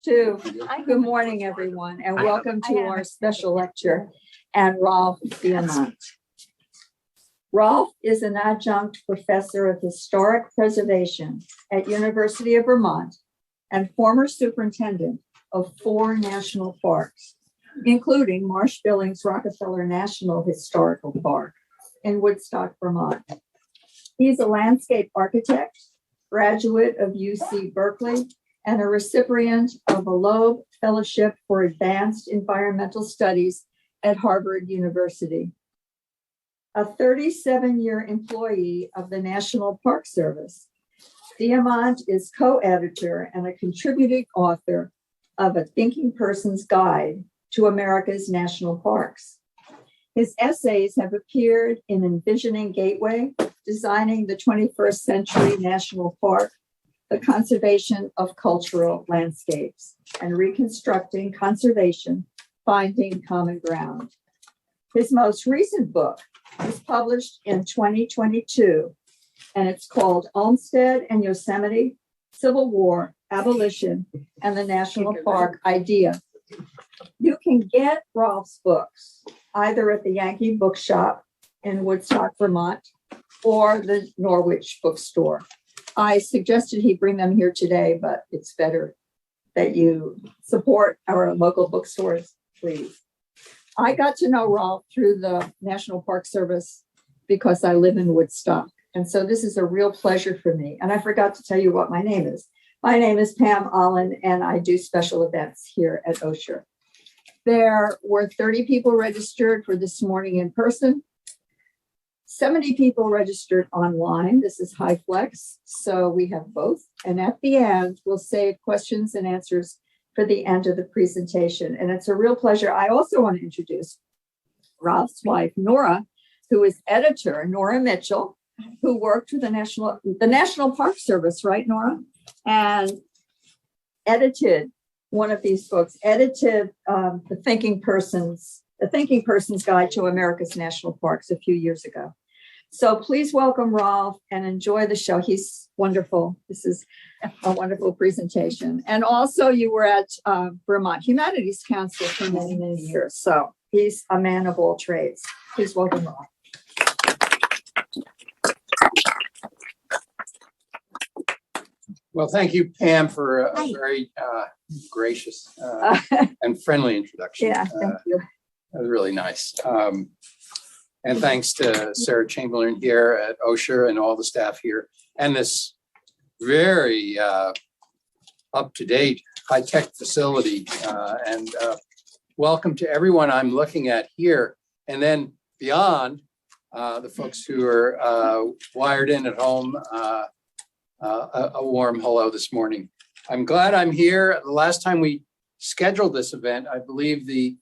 Two. Good morning, everyone, and welcome to our special lecture and Rolf Diamant. Rolf is an adjunct professor of historic preservation at University of Vermont and former superintendent of 4 national parks, including Marsh Billings Rockefeller National Historical Park in Woodstock, Vermont. He's a landscape architect, graduate of UC Berkeley, and a recipient of a Loeb Fellowship for Advanced Environmental Studies at Harvard University. A 37-year employee of the National Park Service, Diamant is co-editor and a contributing author of A Thinking Person's Guide to America's National Parks. His essays have appeared in Envisioning Gateway, Designing the 21st Century National Park, The Conservation of Cultural Landscapes, and Reconstructing Conservation, Finding Common Ground. His most recent book was published in 2022, and it's called Olmsted and Yosemite, Civil War, Abolition, and the National Park Idea. You can get Rolf's books either at the Yankee Bookshop in Woodstock, Vermont, or the Norwich Bookstore. I suggested he bring them here today, but it's better that you support our local bookstores, please. I got to know Rolf through the National Park Service because I live in Woodstock. And so this is a real pleasure for me. And I forgot to tell you what my name is. My name is Pam Allen, and I do special events here at Osher. There were 30 people registered for this morning in person. 70 people registered online. This is high flex, so we have both. And at the end, we'll save questions and answers for the end of the presentation. And it's a real pleasure. I also want to introduce Rolf's wife, Nora, who is editor, Nora Mitchell, who worked with the National Park Service, right, Nora? And edited one of these books, edited The Thinking Person's Guide to America's National Parks a few years ago. So please welcome Rolf and enjoy the show. He's wonderful. This is a wonderful presentation. And also you were at Vermont Humanities Council for many, many years. So he's a man of all trades. Please welcome Rolf. Well, thank you, Pam, for a very gracious and friendly introduction. Yeah, thank you. That was really nice. And thanks to Sarah Chamberlain here at Osher and all the staff here, and this very up-to-date, high-tech facility. And welcome to everyone I'm looking at here. And then beyond, the folks who are wired in at home, a warm hello this morning. I'm glad I'm here. The last time we scheduled this event, I believe the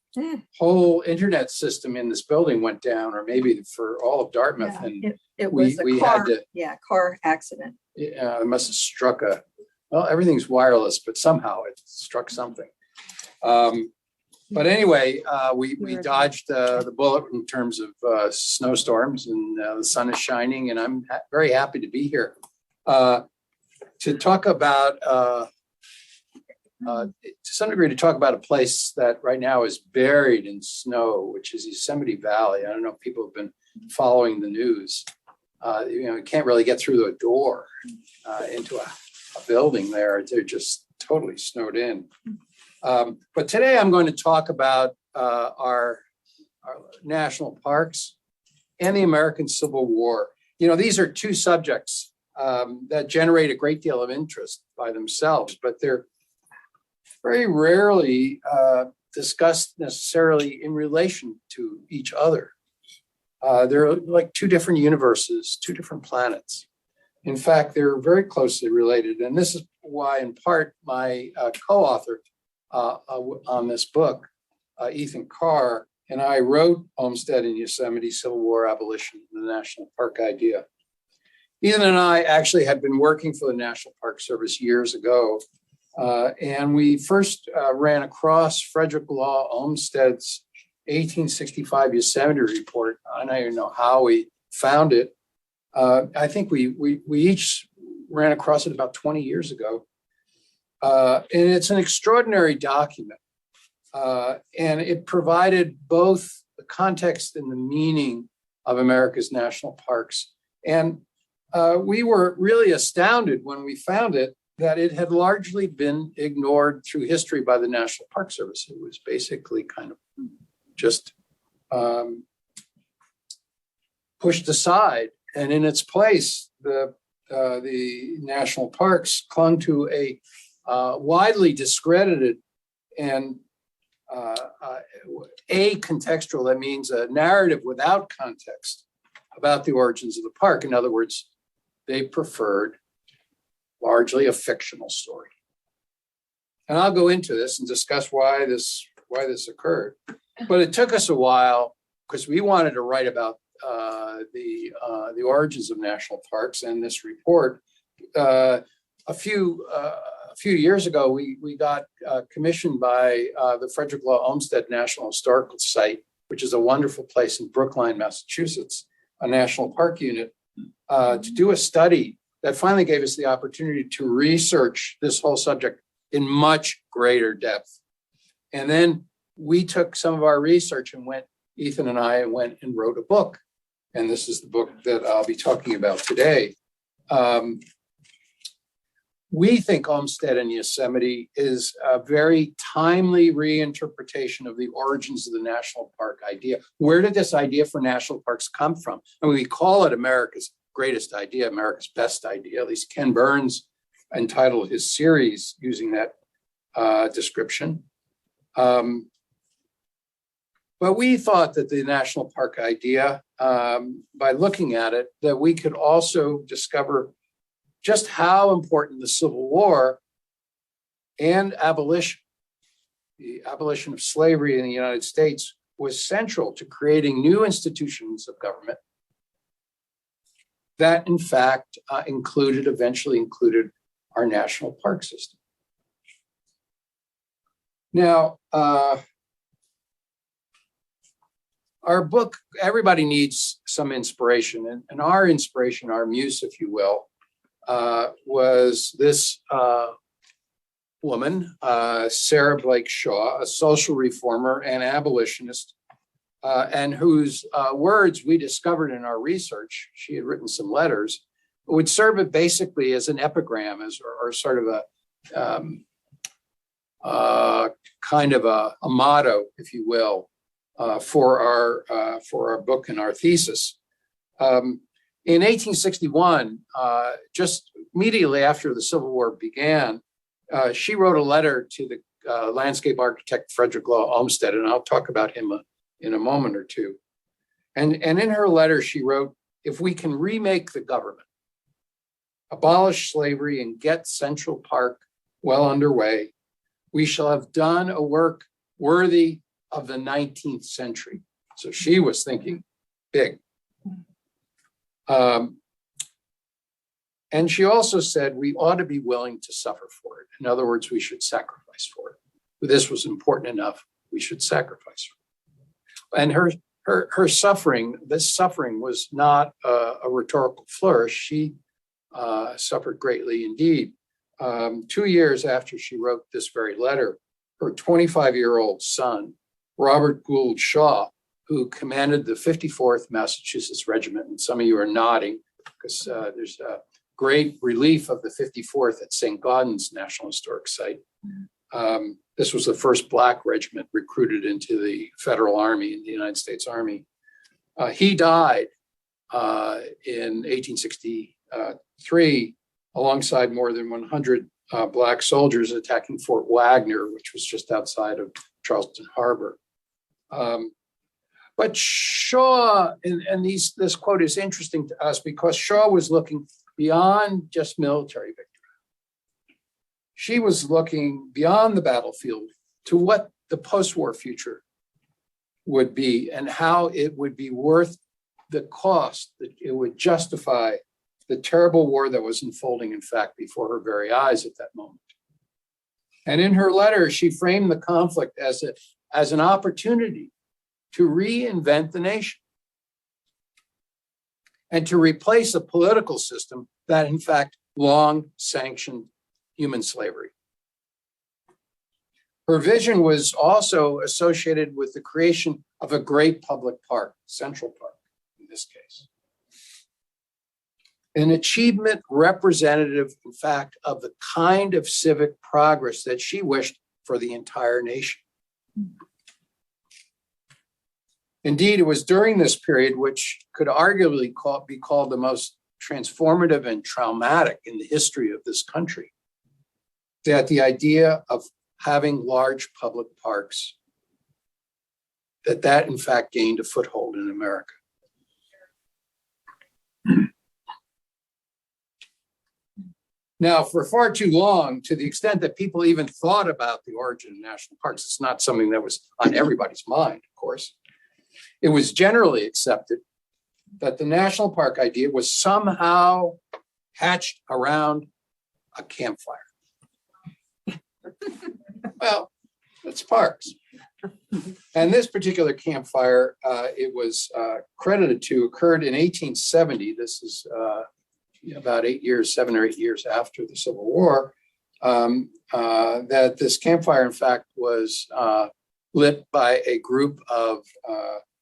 whole internet system in this building went down, or maybe for all of Dartmouth. Yeah, and it was we a car, had to, car accident. it must have struck well, everything's wireless, but somehow it struck something. But anyway, we dodged the bullet in terms of snowstorms, and the sun is shining, and I'm very happy to be here. To talk about, to some degree, to talk about a place that right now is buried in snow, which is Yosemite Valley. I don't know if people have been following the news. You can't really get through the door into a building there. They're just totally snowed in. But today I'm going to talk about our national parks and the American Civil War. These are two subjects that generate a great deal of interest by themselves, but they're very rarely discussed necessarily in relation to each other. They're like two different universes, two different planets. In fact, they're very closely related. And this is why, in part, my co-author on this book, Ethan Carr, and I wrote Olmsted and Yosemite, Civil War, Abolition, and the National Park Idea. Ethan and I actually had been working for the National Park Service years ago, and we first ran across Frederick Law Olmsted's 1865 Yosemite Report. I don't even know how we found it. I think we each ran across it about 20 years ago. And it's an extraordinary document. And it provided both the context and the meaning of America's national parks. And we were really astounded when we found it that it had largely been ignored through history by the National Park Service. It was basically kind of just pushed aside. And in its place, the national parks clung to a widely discredited and acontextual, that means a narrative without context about the origins of the park. In other words, they preferred largely a fictional story. And I'll go into this and discuss why this occurred. But it took us a while because we wanted to write about the origins of national parks and this report. A few years ago, we got commissioned by the Frederick Law Olmsted National Historical Site, which is a wonderful place in Brookline, Massachusetts, a national park unit, to do a study that finally gave us the opportunity to research this whole subject in much greater depth. And then we took some of our research and Ethan and I went and wrote a book. And this is the book that I'll be talking about today. We think Olmsted and Yosemite is a very timely reinterpretation of the origins of the national park idea. Where did this idea for national parks come from? I mean, we call it America's greatest idea, America's best idea. At least Ken Burns entitled his series using that description. But we thought that the national park idea, by looking at it, that we could also discover just how important the Civil War and abolition, the abolition of slavery in the United States, was central to creating new institutions of government that, in fact, eventually included our national park system. Now, our book, everybody needs some inspiration, and our inspiration, our muse, if you will, was this woman, Sarah Blake Shaw, a social reformer and abolitionist, and whose words we discovered in our research. She had written some letters, would serve it basically as an epigram, or sort of a kind of a motto, if you will, for our book and our thesis. In 1861, just immediately after the Civil War began, she wrote a letter to the landscape architect Frederick Law Olmsted, and I'll talk about him in a moment or two. And in her letter, she wrote, "If we can remake the government, abolish slavery, and get Central Park well underway, we shall have done a work worthy of the 19th century." So she was thinking big. And she also said we ought to be willing to suffer for it. In other words, we should sacrifice for it. This was important enough, we should sacrifice for it. And her suffering, this suffering was not a rhetorical flourish. She suffered greatly indeed. 2 years after she wrote this very letter, her 25-year-old son, Robert Gould Shaw, who commanded the 54th Massachusetts Regiment, and some of you are nodding because there's a great relief of the 54th at St. Gaudens National Historic Site. This was the first Black regiment recruited into the Federal Army, in the United States Army. He died in 1863 alongside more than 100 Black soldiers attacking Fort Wagner, which was just outside of Charleston Harbor. But Shaw, and this quote is interesting to us because Shaw was looking beyond just military victory. She was looking beyond the battlefield to what the post-war future would be and how it would be worth the cost, that it would justify the terrible war that was unfolding, in fact, before her very eyes at that moment. And in her letter, she framed the conflict as an opportunity to reinvent the nation and to replace a political system that, in fact, long sanctioned human slavery. Her vision was also associated with the creation of a great public park, Central Park in this case. An achievement representative, in fact, of the kind of civic progress that she wished for the entire nation. Indeed, it was during this period, which could arguably be called the most transformative and traumatic in the history of this country, that the idea of having large public parks, that in fact gained a foothold in America. Now, for far too long, to the extent that people even thought about the origin of national parks, it's not something that was on everybody's mind, of course. It was generally accepted that the national park idea was somehow hatched around a campfire. Well, it's parks. And this particular campfire, it was credited to, occurred in 1870. This is about 7 or 8 years after the Civil War, that this campfire, in fact, was lit by a group of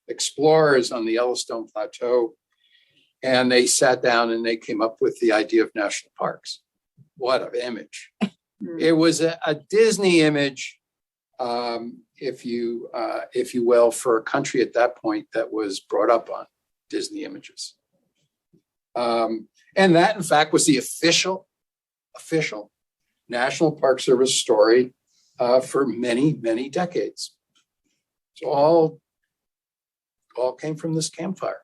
explorers on the Yellowstone Plateau. And they sat down and they came up with the idea of national parks. What an image. It was a Disney image, if you will, for a country at that point that was brought up on Disney images. And that, in fact, was the official National Park Service story for many, many decades. So all came from this campfire.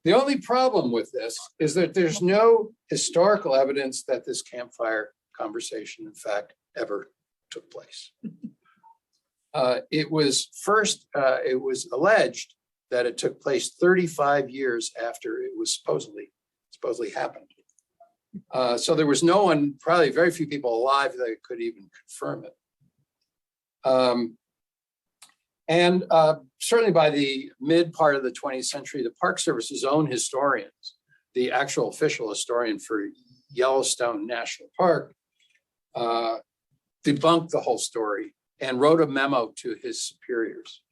The only problem with this is that there's no historical evidence that this campfire conversation, in fact, ever took place. It was alleged that it took place 35 years after it was supposedly happened. So there was no one, probably very few people alive that could even confirm it. And certainly by the mid part of the 20th century, the Park Service's own historians, the actual official historian for Yellowstone National Park, debunked the whole story and wrote a memo to his superiors.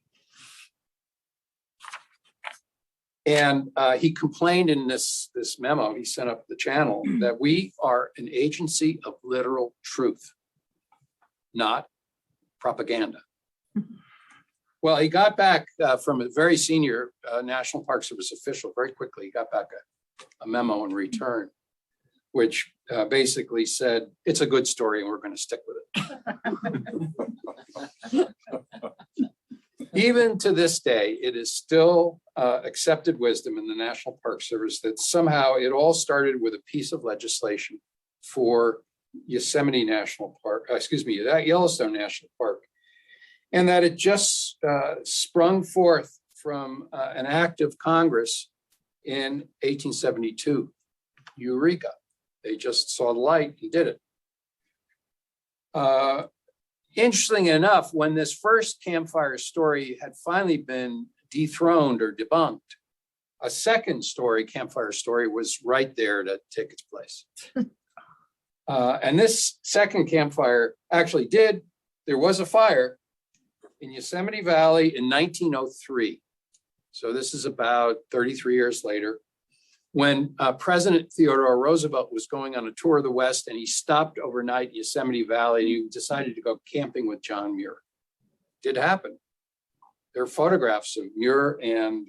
And he complained in this memo he sent up the channel that we are an agency of literal truth, not propaganda. Well, he got back from a very senior National Park Service official very quickly. He got back a memo in return, which basically said, it's a good story and we're going to stick with it. Even to this day, it is still accepted wisdom in the National Park Service that somehow it all started with a piece of legislation for Yosemite National Park, that Yellowstone National Park, and that it just sprung forth from an act of Congress in 1872. Eureka. They just saw the light and did it. Interestingly enough, when this first campfire story had finally been dethroned or debunked, a second story, campfire story, was right there to take its place. And this second campfire actually there was a fire in Yosemite Valley in 1903. So this is about 33 years later, when President Theodore Roosevelt was going on a tour of the West, and he stopped overnight in Yosemite Valley, and he decided to go camping with John Muir. It did happen. There are photographs of Muir and,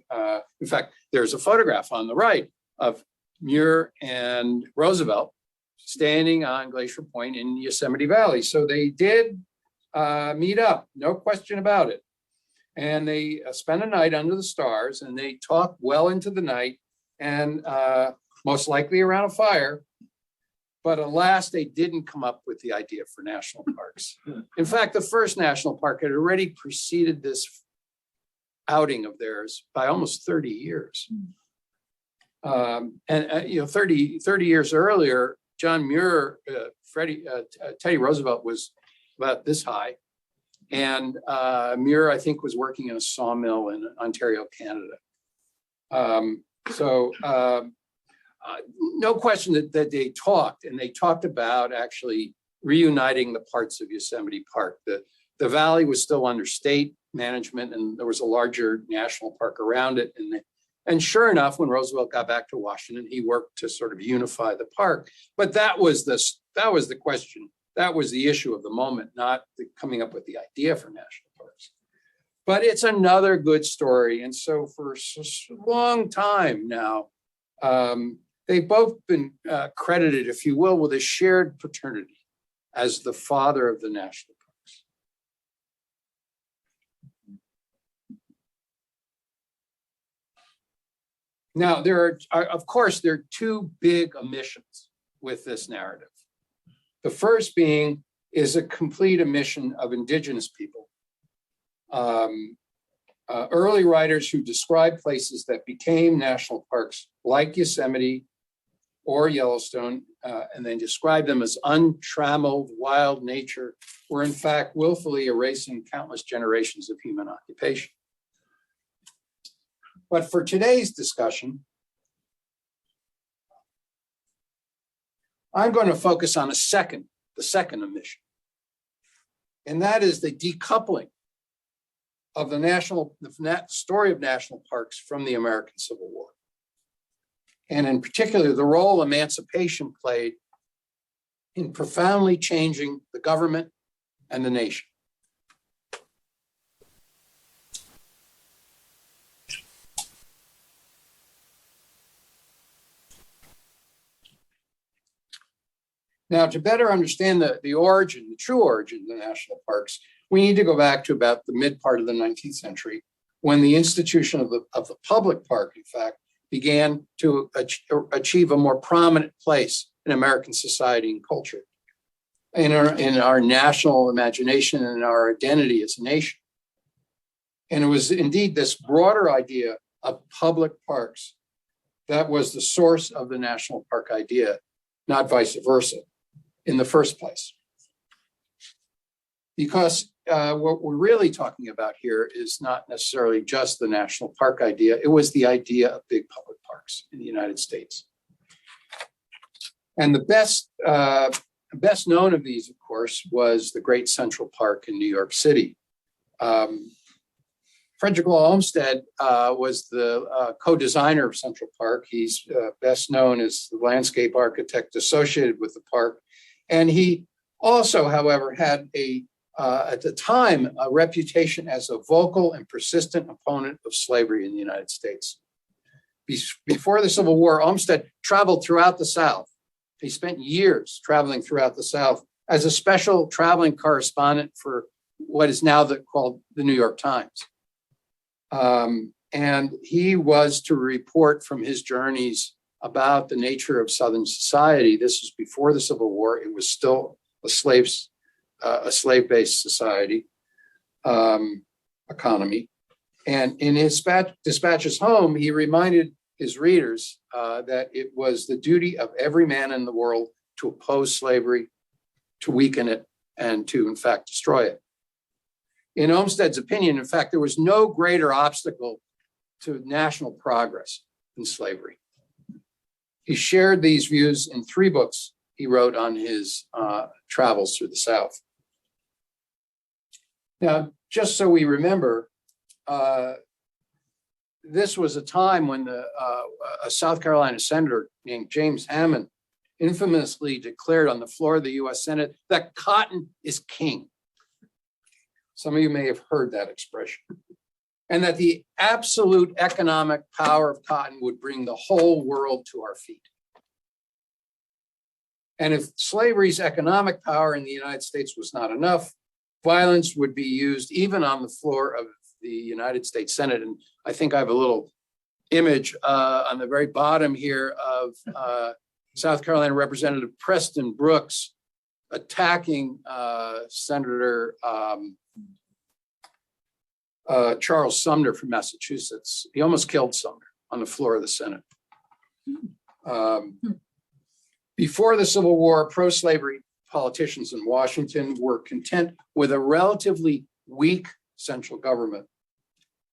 in fact, there's a photograph on the right of Muir and Roosevelt standing on Glacier Point in Yosemite Valley. So they did meet up, no question about it. And they spent a night under the stars, and they talked well into the night, and most likely around a fire. But alas, they didn't come up with the idea for national parks. In fact, the first national park had already preceded this outing of theirs by almost 30 years. And 30 years earlier, John Muir, Teddy Roosevelt was about this high. And Muir, I think, was working in a sawmill in Ontario, Canada. No question that they talked, and they talked about actually reuniting the parts of Yosemite Park. The valley was still under state management, and there was a larger national park around it. And sure enough, when Roosevelt got back to Washington, he worked to sort of unify the park. But that was the question. That was the issue of the moment, not coming up with the idea for national parks. But it's another good story. And so for a long time now, they've both been credited, if you will, with a shared paternity as the father of the national parks. Now, there are two big omissions with this narrative. The first being is a complete omission of indigenous people. Early writers who describe places that became national parks like Yosemite or Yellowstone, and then describe them as untrammeled wild nature, were in fact willfully erasing countless generations of human occupation. But for today's discussion, I'm going to focus on the second omission, and that is the decoupling of the story of national parks from the American Civil War. And in particular, the role emancipation played in profoundly changing the government and the nation. Now, to better understand the true origin of the national parks, we need to go back to about the mid part of the 19th century, when the institution of the public park, in fact, began to achieve a more prominent place in American society and culture, in our national imagination and our identity as a nation. And it was indeed this broader idea of public parks that was the source of the national park idea, not vice versa, in the first place. Because what we're really talking about here is not necessarily just the national park idea. It was the idea of big public parks in the United States. And the best known of these, of course, was the Great Central Park in New York City. Frederick Law Olmsted was the co-designer of Central Park. He's best known as the landscape architect associated with the park. And he also, however, had at the time, a reputation as a vocal and persistent opponent of slavery in the United States. Before the Civil War, Olmsted traveled throughout the South. He spent years traveling throughout the South as a special traveling correspondent for what is now called the New York Times. And he was to report from his journeys about the nature of Southern society. This was before the Civil War. It was still a slave-based society, economy. And in his dispatches home, he reminded his readers that it was the duty of every man in the world to oppose slavery, to weaken it, and to, in fact, destroy it. In Olmsted's opinion, in fact, there was no greater obstacle to national progress than slavery. He shared these views in 3 books he wrote on his travels through the South. Now, just so we remember, this was a time when a South Carolina senator named James Hammond infamously declared on the floor of the US Senate that cotton is king. Some of you may have heard that expression. And that the absolute economic power of cotton would bring the whole world to our feet. And if slavery's economic power in the United States was not enough, violence would be used even on the floor of the United States Senate. And I think I have a little image on the very bottom here of South Carolina Representative Preston Brooks attacking Senator Charles Sumner from Massachusetts. He almost killed Sumner on the floor of the Senate. Before the Civil War, pro-slavery politicians in Washington were content with a relatively weak central government.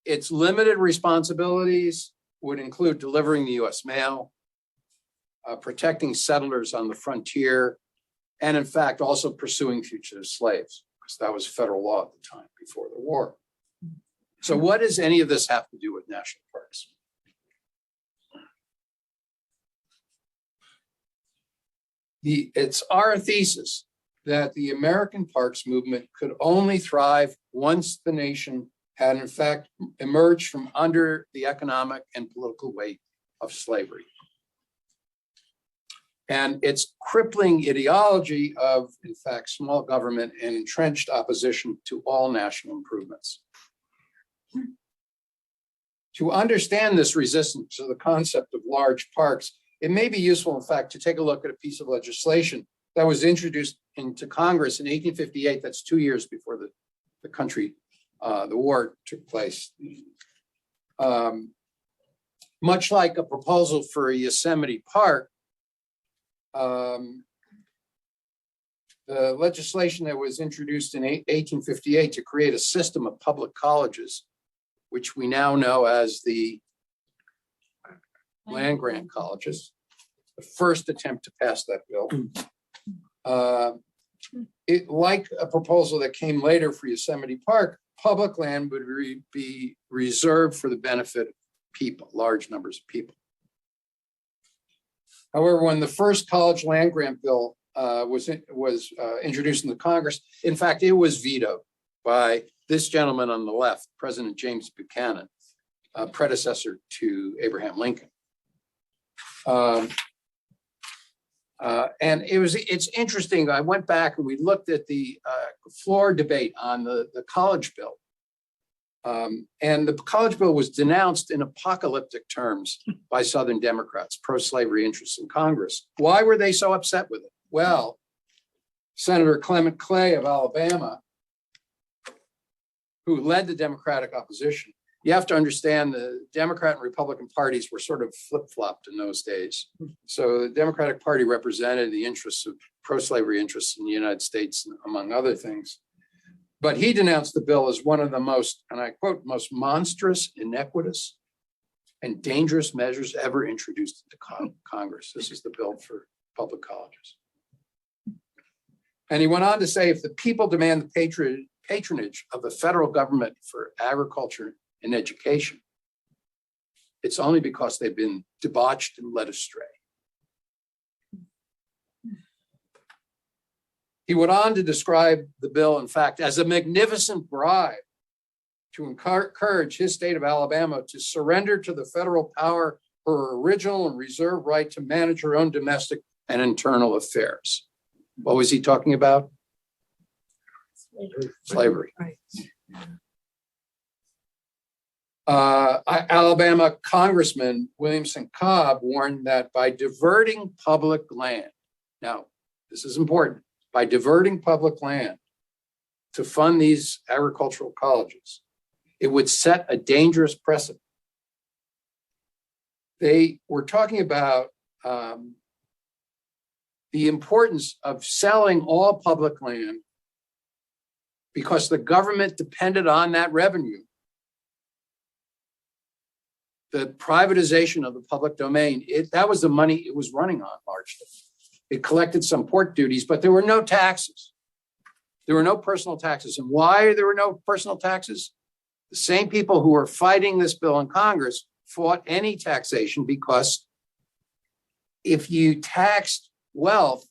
Its limited responsibilities would include delivering the US mail, protecting settlers on the frontier, and in fact, also pursuing fugitive slaves, because that was federal law at the time before the war. So what does any of this have to do with national parks? It's our thesis that the American parks movement could only thrive once the nation had in fact emerged from under the economic and political weight of slavery. And its crippling ideology of, in fact, small government and entrenched opposition to all national improvements. To understand this resistance to the concept of large parks, it may be useful, in fact, to take a look at a piece of legislation that was introduced into Congress in 1858. That's 2 years before the war took place. Much like a proposal for a Yosemite Park, the legislation that was introduced in 1858 to create a system of public colleges, which we now know as the land grant colleges, the first attempt to pass that bill. Like a proposal that came later for Yosemite Park, public land would be reserved for the benefit of people, large numbers of people. However, when the first college land grant bill was introduced in the Congress, in fact, it was vetoed by this gentleman on the left, President James Buchanan, predecessor to Abraham Lincoln. And it's interesting. I went back and we looked at the floor debate on the college bill. And the college bill was denounced in apocalyptic terms by Southern Democrats, pro-slavery interests in Congress. Why were they so upset with it? Well, Senator Clement Clay of Alabama, who led the Democratic opposition, you have to understand the Democrat and Republican parties were sort of flip-flopped in those days. So the Democratic Party represented the interests of pro-slavery interests in the United States, among other things. But he denounced the bill as one of the most, and I quote, most monstrous, iniquitous, and dangerous measures ever introduced into Congress. This is the bill for public colleges. And he went on to say, if the people demand the patronage of the federal government for agriculture and education, it's only because they've been debauched and led astray. He went on to describe the bill, in fact, as a magnificent bribe to encourage his state of Alabama to surrender to the federal power her original and reserved right to manage her own domestic and internal affairs. What was he talking about? Slavery. Right. Alabama Congressman Williamson Cobb warned that by diverting public land, now this is important, by diverting public land to fund these agricultural colleges, it would set a dangerous precedent. They were talking about the importance of selling all public land because the government depended on that revenue. The privatization of the public domain, that was the money it was running on largely. It collected some port duties, but there were no taxes. There were no personal taxes. And why there were no personal taxes? The same people who were fighting this bill in Congress fought any taxation because if you taxed wealth,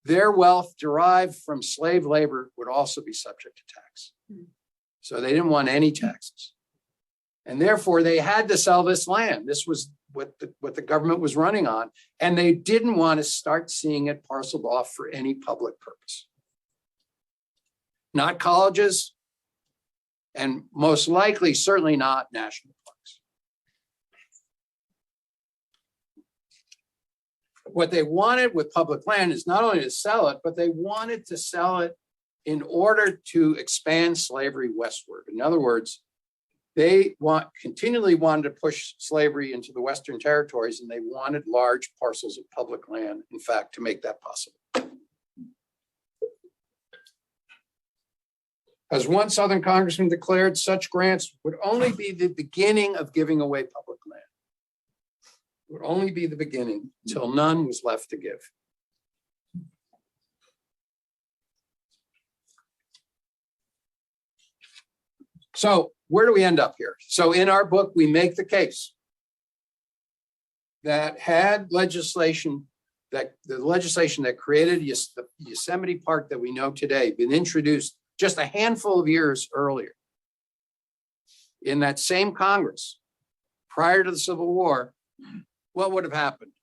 their wealth derived from slave labor would also be subject to tax. So they didn't want any taxes. And therefore they had to sell this land. This was what the government was running on. And they didn't want to start seeing it parceled off for any public purpose. Not colleges, and most likely, certainly not national parks. What they wanted with public land is not only to sell it, but they wanted to sell it in order to expand slavery westward. In other words, they continually wanted to push slavery into the Western territories, and they wanted large parcels of public land, in fact, to make that possible. As one Southern congressman declared, such grants would only be the beginning of giving away public land. It would only be the beginning until none was left to give. So where do we end up here? So in our book, we make the case that had legislation, that the legislation that created the Yosemite Park that we know today been introduced just a handful of years earlier in that same Congress prior to the Civil War, what would have happened?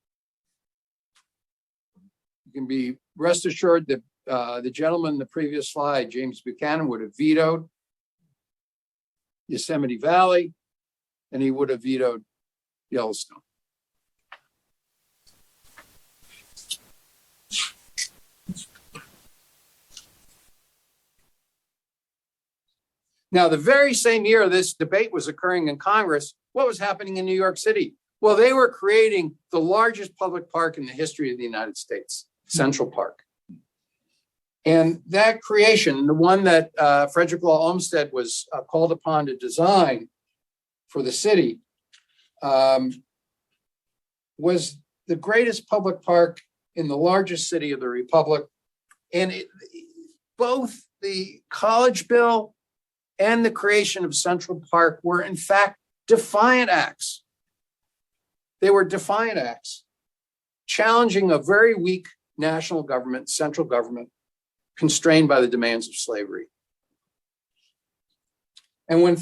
You can be rest assured that the gentleman in the previous slide, James Buchanan, would have vetoed Yosemite Valley, and he would have vetoed Yellowstone. Now, the very same year this debate was occurring in Congress, what was happening in New York City? Well, they were creating the largest public park in the history of the United States, Central Park. And that creation, the one that Frederick Law Olmsted was called upon to design for the city, was the greatest public park in the largest city of the Republic. And both the College Bill and the creation of Central Park were, in fact, defiant acts. They were defiant acts, challenging a very weak national government, central government, constrained by the demands of slavery. And when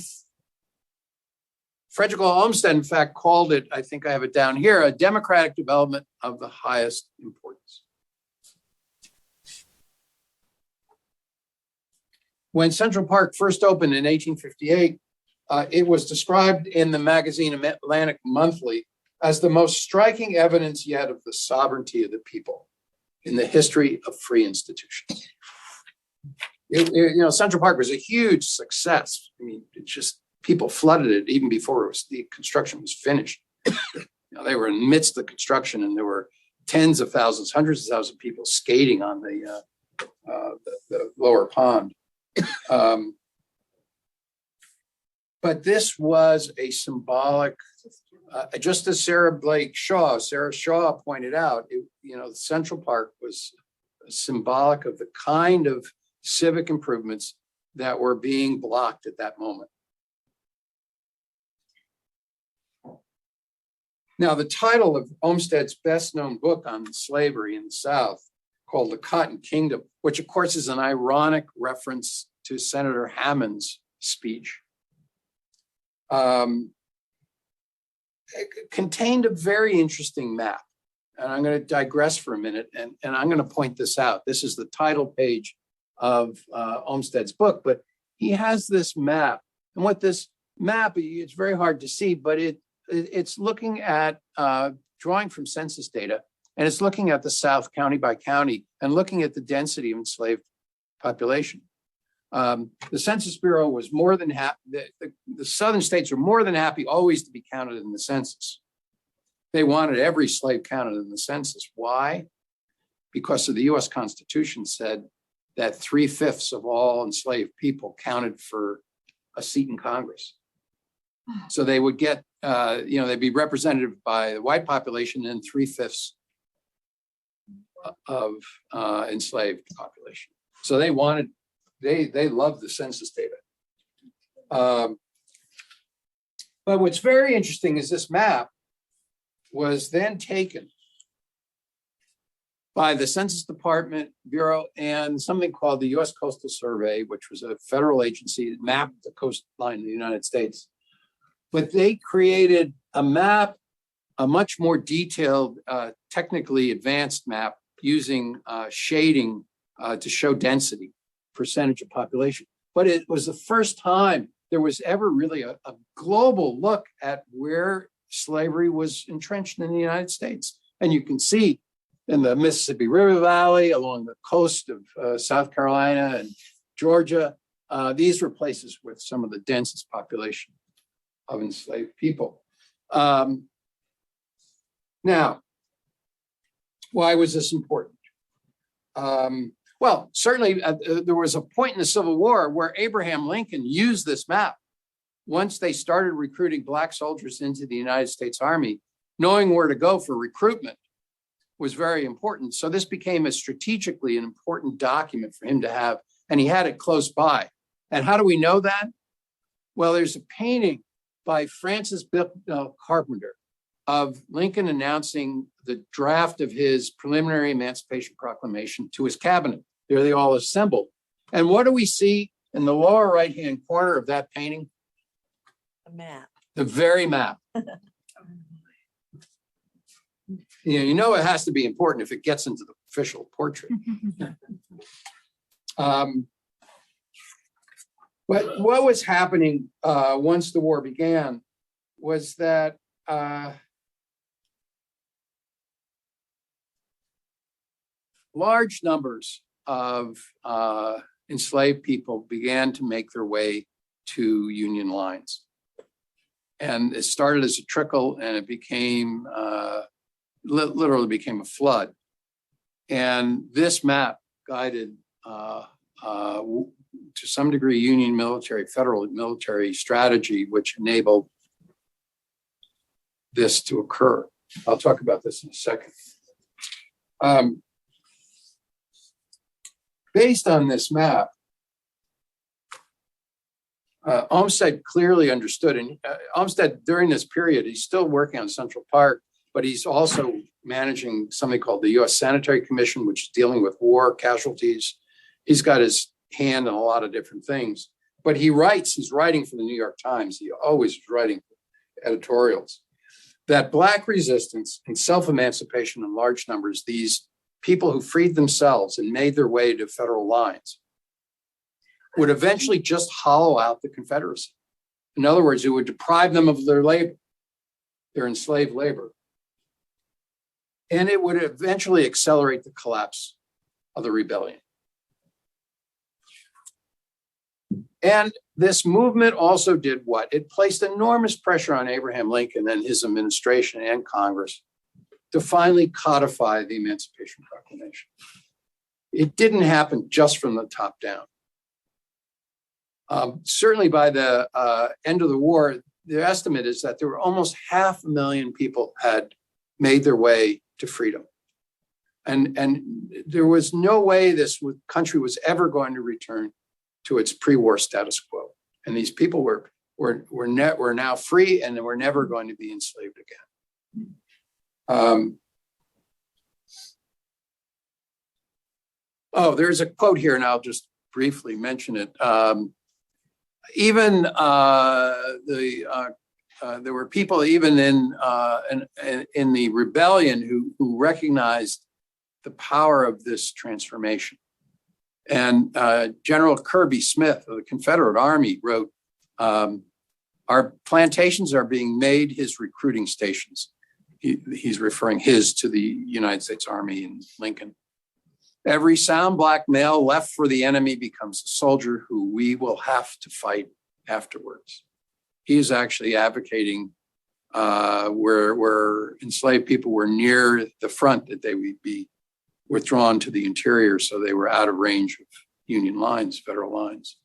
Frederick Law Olmsted, in fact, called it, I think I have it down here, a democratic development of the highest importance. When Central Park first opened in 1858, it was described in the magazine Atlantic Monthly as the most striking evidence yet of the sovereignty of the people in the history of free institutions. Central Park was a huge success. I mean, it just, people flooded it even before the construction was finished. They were in the midst of construction, and there were tens of thousands, hundreds of thousands of people skating on the lower pond. But this was a symbolic, just as Sarah Shaw pointed out, Central Park was symbolic of the kind of civic improvements that were being blocked at that moment. Now, the title of Olmsted's best-known book on slavery in the South, called The Cotton Kingdom, which of course is an ironic reference to Senator Hammond's speech, it contained a very interesting map. And I'm going to digress for a minute, and I'm going to point this out. This is the title page of Olmsted's book, but he has this map. And what this map, it's very hard to see, but it's looking at drawing from census data, and it's looking at the South county by county and looking at the density of enslaved population. The Census Bureau was more than happy, the southern states were more than happy always to be counted in the census. They wanted every slave counted in the census. Why? Because of the US Constitution said that 3/5 of all enslaved people counted for a seat in Congress. So they would get, they'd be represented by the white population and 3/5 of enslaved population. So they wanted, they loved the census data. But what's very interesting is this map was then taken by the Census Department Bureau and something called the US Coastal Survey, which was a federal agency that mapped the coastline of the United States. But they created a map, a much more detailed, technically advanced map using shading to show density, percentage of population. But it was the first time there was ever really a global look at where slavery was entrenched in the United States. And you can see in the Mississippi River Valley, along the coast of South Carolina and Georgia, these were places with some of the densest population of enslaved people. Now, why was this important? Well, certainly there was a point in the Civil War where Abraham Lincoln used this map. Once they started recruiting Black soldiers into the United States Army, knowing where to go for recruitment was very important. So this became strategically an important document for him to have, and he had it close by. And how do we know that? Well, there's a painting by Francis Bicknell Carpenter of Lincoln announcing the draft of his preliminary Emancipation Proclamation to his cabinet. There they all assembled. And what do we see in the lower right-hand corner of that painting? A map. The very map. You know it has to be important if it gets into the official portrait. But what was happening once the war began was that large numbers of enslaved people began to make their way to Union lines. And it started as a trickle and it became, literally became a flood. And this map guided, to some degree, Union military, federal military strategy, which enabled this to occur. I'll talk about this in a second. Based on this map, Olmsted clearly understood, and Olmsted during this period, he's still working on Central Park, but he's also managing something called the U.S. Sanitary Commission, which is dealing with war casualties. He's got his hand in a lot of different things, but he's writing for the New York Times. He always is writing editorials. That Black resistance and self-emancipation in large numbers, these people who freed themselves and made their way to federal lines, would eventually just hollow out the Confederacy. In other words, it would deprive them of their labor, their enslaved labor. And it would eventually accelerate the collapse of the rebellion. And this movement also did what? It placed enormous pressure on Abraham Lincoln and his administration and Congress to finally codify the Emancipation Proclamation. It didn't happen just from the top down. Certainly by the end of the war, the estimate is that there were almost 500,000 people had made their way to freedom. And there was no way this country was ever going to return to its pre-war status quo. And these people were now free and they were never going to be enslaved again. There's a quote here, and I'll just briefly mention it. There were people even in the rebellion who recognized the power of this transformation. And General Kirby Smith of the Confederate Army wrote, our plantations are being made his recruiting stations. He's referring to the United States Army and Lincoln. Every sound Black male left for the enemy becomes a soldier who we will have to fight afterwards. He is actually advocating where enslaved people were near the front, that they would be withdrawn to the interior, so they were out of range of Union lines, federal lines.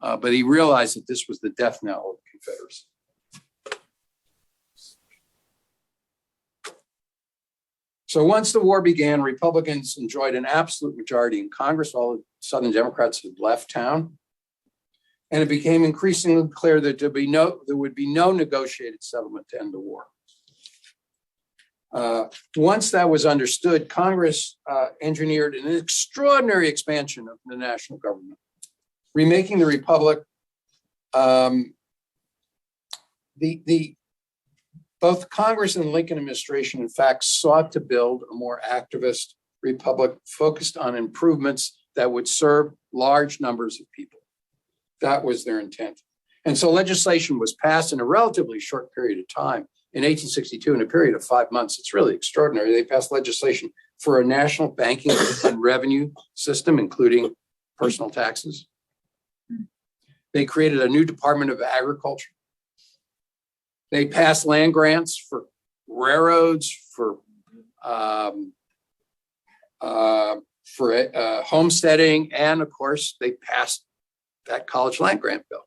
But he realized that this was the death knell of the Confederacy. So once the war began, Republicans enjoyed an absolute majority in Congress. All the Southern Democrats had left town. And it became increasingly clear that there would be no negotiated settlement to end the war. Once that was understood, Congress engineered an extraordinary expansion of the national government, remaking the republic. Both Congress and the Lincoln administration, in fact, sought to build a more activist republic focused on improvements that would serve large numbers of people. That was their intent. And so legislation was passed in a relatively short period of time. In 1862, in a period of 5 months, it's really extraordinary. They passed legislation for a national banking and revenue system, including personal taxes. They created a new Department of Agriculture. They passed land grants for railroads, for homesteading, and of course, they passed that college land grant bill.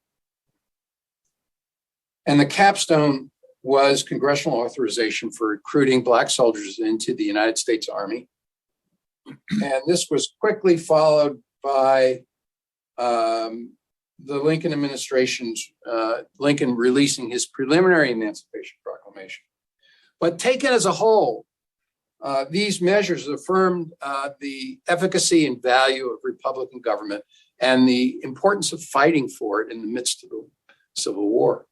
And the capstone was congressional authorization for recruiting Black soldiers into the United States Army. And this was quickly followed by the Lincoln administration's, Lincoln releasing his preliminary Emancipation Proclamation. But taken as a whole, these measures affirmed the efficacy and value of Republican government and the importance of fighting for it in the midst of the Civil War.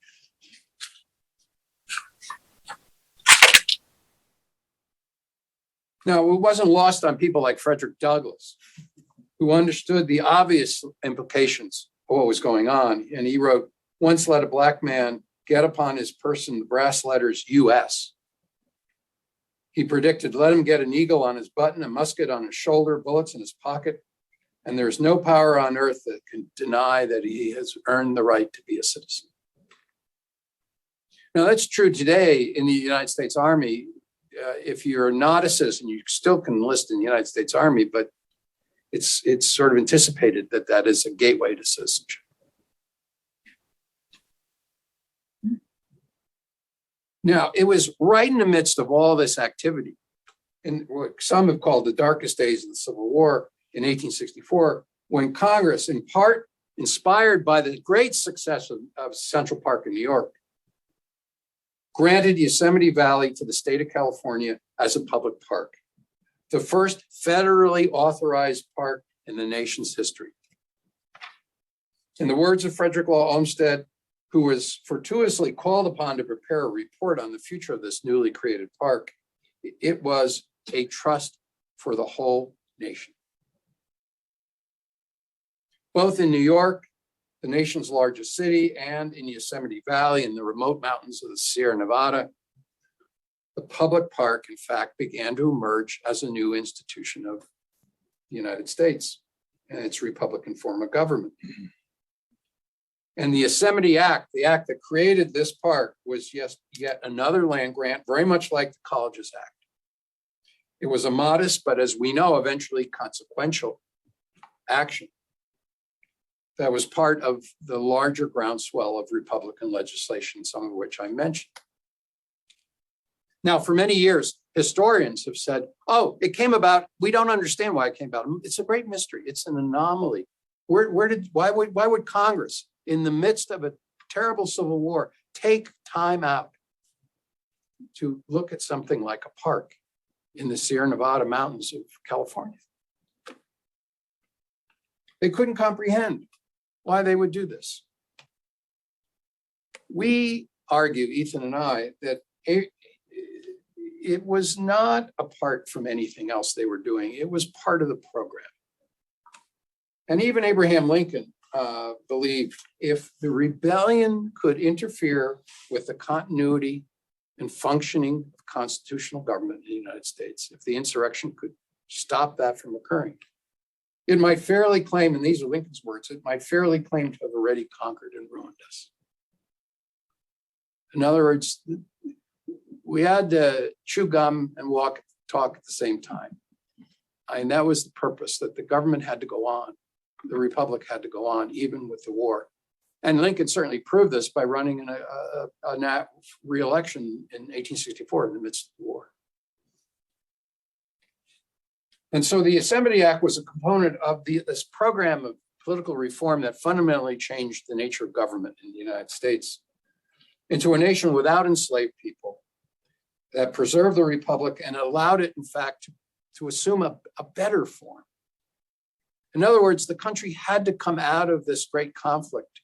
Now, it wasn't lost on people like Frederick Douglass, who understood the obvious implications of what was going on. And he wrote, "Once let a black man get upon his person the brass letters US." He predicted, let him get an eagle on his button, a musket on his shoulder, bullets in his pocket, and there's no power on earth that can deny that he has earned the right to be a citizen. Now, that's true today in the United States Army. If you're not a citizen, you still can enlist in the United States Army, but it's sort of anticipated that that is a gateway to citizenship. Now, it was right in the midst of all this activity, and what some have called the darkest days of the Civil War in 1864, when Congress, in part inspired by the great success of Central Park in New York, granted Yosemite Valley to the state of California as a public park, the first federally authorized park in the nation's history. In the words of Frederick Law Olmsted, who was fortuitously called upon to prepare a report on the future of this newly created park, it was a trust for the whole nation. Both in New York, the nation's largest city, and in Yosemite Valley in the remote mountains of the Sierra Nevada, the public park, in fact, began to emerge as a new institution of the United States and its Republican form of government. And the Yosemite Act, the act that created this park, was yet another land grant, very much like the Colleges Act. It was a modest, but as we know, eventually consequential action that was part of the larger groundswell of Republican legislation, some of which I mentioned. Now, for many years, historians have said, oh, it came about, we don't understand why it came about. It's a great mystery. It's an anomaly. Why would Congress, in the midst of a terrible civil war, take time out to look at something like a park in the Sierra Nevada mountains of California? They couldn't comprehend why they would do this. We argue, Ethan and I, that it was not apart from anything else they were doing. It was part of the program. And even Abraham Lincoln believed if the rebellion could interfere with the continuity and functioning of constitutional government in the United States, if the insurrection could stop that from occurring, it might fairly claim, and these are Lincoln's words, it might fairly claim to have already conquered and ruined us. In other words, we had to chew gum and talk at the same time. And that was the purpose, that the government had to go on. The republic had to go on, even with the war. And Lincoln certainly proved this by running in a re-election in 1864 in the midst of the war. And so the Yosemite Act was a component of this program of political reform that fundamentally changed the nature of government in the United States into a nation without enslaved people, that preserved the republic and allowed it, in fact, to assume a better form. In other words, the country had to come out of this great conflict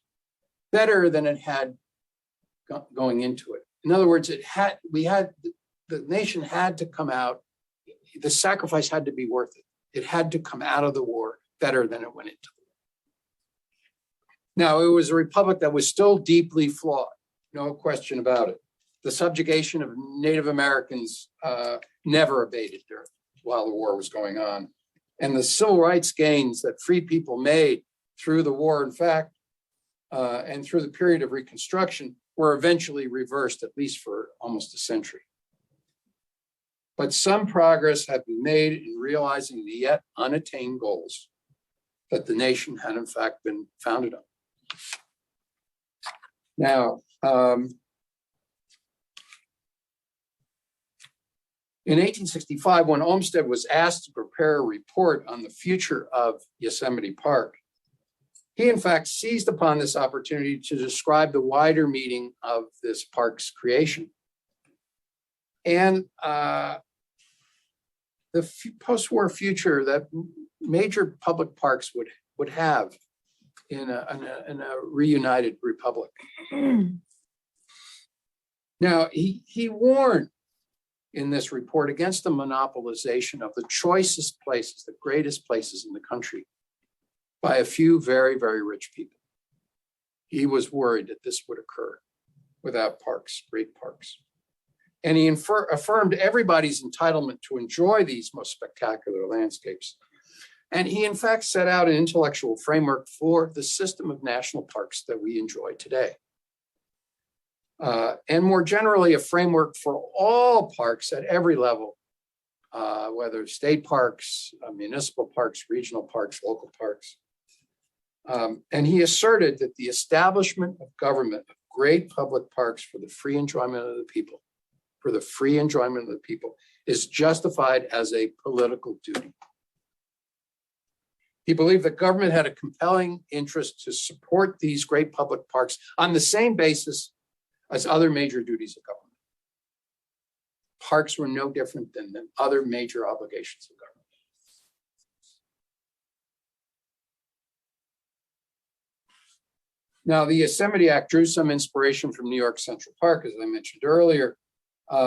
better than it had going into it. In other words, the nation had to come out, the sacrifice had to be worth it. It had to come out of the war better than it went into the war. Now, it was a republic that was still deeply flawed, no question about it. The subjugation of Native Americans never abated while the war was going on. And the civil rights gains that free people made through the war, in fact, and through the period of Reconstruction were eventually reversed, at least for almost a century. But some progress had been made in realizing the yet unattained goals that the nation had, in fact, been founded on. Now, in 1865, when Olmsted was asked to prepare a report on the future of Yosemite Park, He, in fact, seized upon this opportunity to describe the wider meaning of this park's creation and the post-war future that major public parks would have in a reunited republic. Now, he warned in this report against the monopolization of the choicest places, the greatest places in the country, by a few very, very rich people. He was worried that this would occur without parks, great parks. And he affirmed everybody's entitlement to enjoy these most spectacular landscapes. And he, in fact, set out an intellectual framework for the system of national parks that we enjoy today. And more generally, a framework for all parks at every level, whether state parks, municipal parks, regional parks, local parks. And he asserted that the establishment of government of great public parks for the free enjoyment of the people, is justified as a political duty. He believed that government had a compelling interest to support these great public parks on the same basis as other major duties of government. Parks were no different than other major obligations of government. Now, the Yosemite Act drew some inspiration from New York Central Park, as I mentioned earlier,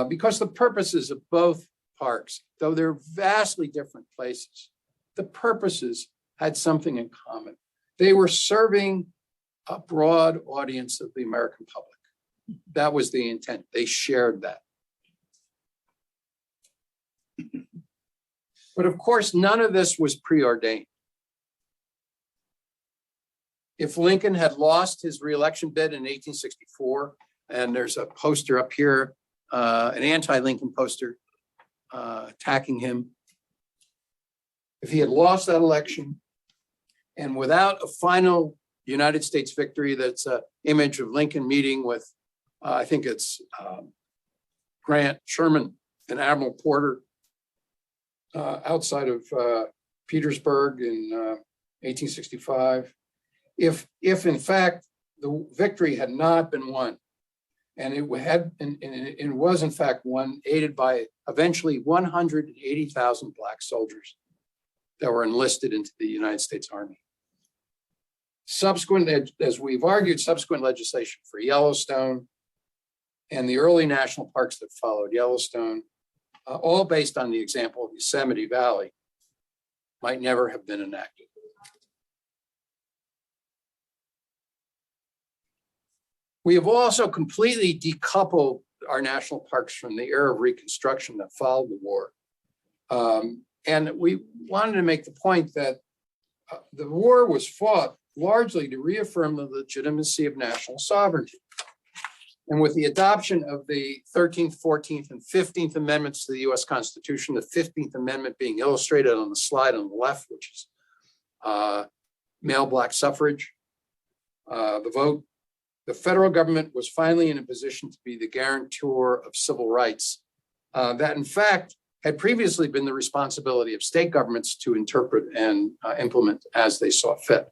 because the purposes of both parks, though they're vastly different places, the purposes had something in common. They were serving a broad audience of the American public. That was the intent. They shared that. But of course, none of this was preordained. If Lincoln had lost his reelection bid in 1864, and there's a poster up here, an anti-Lincoln poster attacking him. If he had lost that election, and without a final United States victory, that's an image of Lincoln meeting with, I think it's Grant, Sherman, and Admiral Porter outside of Petersburg in 1865. If in fact the victory had not been won, and it was in fact won, aided by eventually 180,000 Black soldiers that were enlisted into the United States Army. Subsequent, as we've argued, subsequent legislation for Yellowstone and the early national parks that followed Yellowstone, all based on the example of Yosemite Valley, might never have been enacted. We have also completely decoupled our national parks from the era of Reconstruction that followed the war. And we wanted to make the point that the war was fought largely to reaffirm the legitimacy of national sovereignty. And with the adoption of the 13th, 14th, and 15th Amendments to the US Constitution, the 15th Amendment being illustrated on the slide on the left, which is male Black suffrage, the vote, the federal government was finally in a position to be the guarantor of civil rights that in fact had previously been the responsibility of state governments to interpret and implement as they saw fit.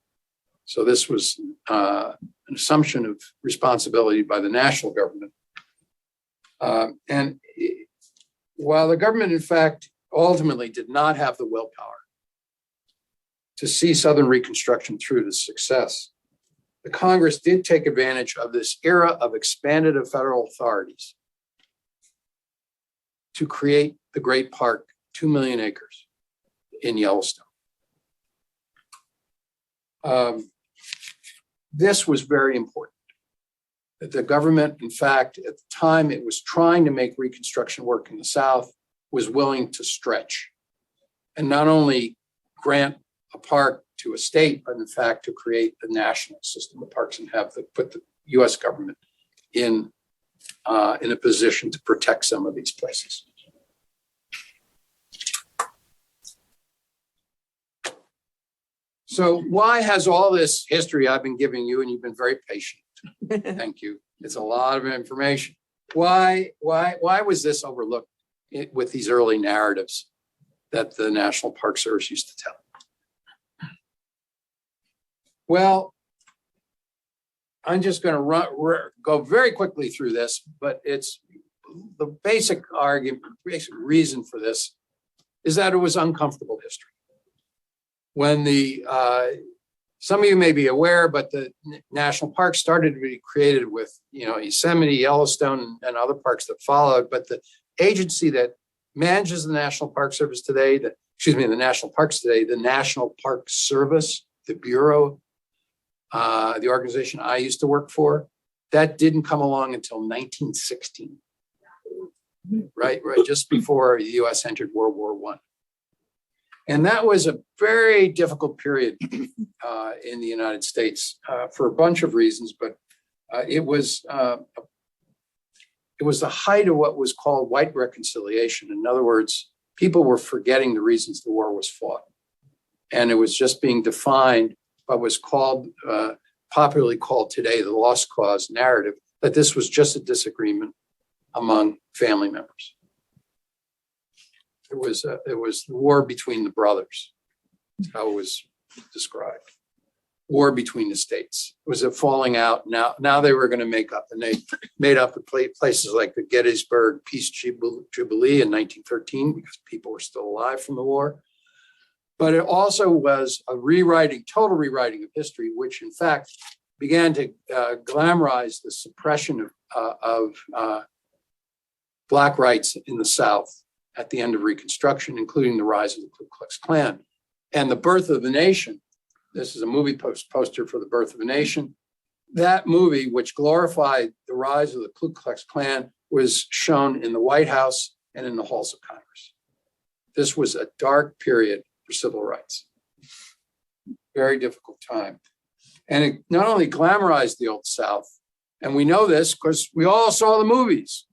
So this was an assumption of responsibility by the national government. And while the government, in fact, ultimately did not have the willpower to see Southern Reconstruction through to success, the Congress did take advantage of this era of expanded federal authorities to create the great park, 2 million acres in Yellowstone. This was very important. That the government, in fact, at the time it was trying to make Reconstruction work in the South, was willing to stretch and not only grant a park to a state, but in fact to create the national system of parks and put the US government in a position to protect some of these places. So why has all this history I've been giving you, and you've been very patient, thank you. It's a lot of information. Why was this overlooked with these early narratives that the National Park Service used to tell? Well, I'm just going to go very quickly through this, but it's the basic argument, basic reason for this is that it was uncomfortable history. When some of you may be aware, but the national parks started to be created with, Yosemite, Yellowstone, and other parks that followed. But the agency that manages the National Park Service today, the National Parks today, the National Park Service, the Bureau, the organization I used to work for, that didn't come along until 1916, right, just before the U.S. entered World War I. And that was a very difficult period in the United States for a bunch of reasons, but it was the height of what was called white reconciliation. In other words, people were forgetting the reasons the war was fought, and it was just being defined by what was called, popularly called today, the lost cause narrative, that this was just a disagreement among family members. It was the war between the brothers. That's how it was described. War between the states. It was a falling out. Now they were going to make up, and they made up at places like the Gettysburg Peace Jubilee in 1913 because people were still alive from the war. But it also was a total rewriting of history, which in fact began to glamorize the suppression of Black rights in the South at the end of Reconstruction, including the rise of the Ku Klux Klan. And the Birth of the Nation, this is a movie poster for the Birth of a Nation. That movie, which glorified the rise of the Ku Klux Klan, was shown in the White House and in the halls of Congress. This was a dark period for civil rights. Very difficult time. And it not only glamorized the Old South, and we know this because we all saw the movies.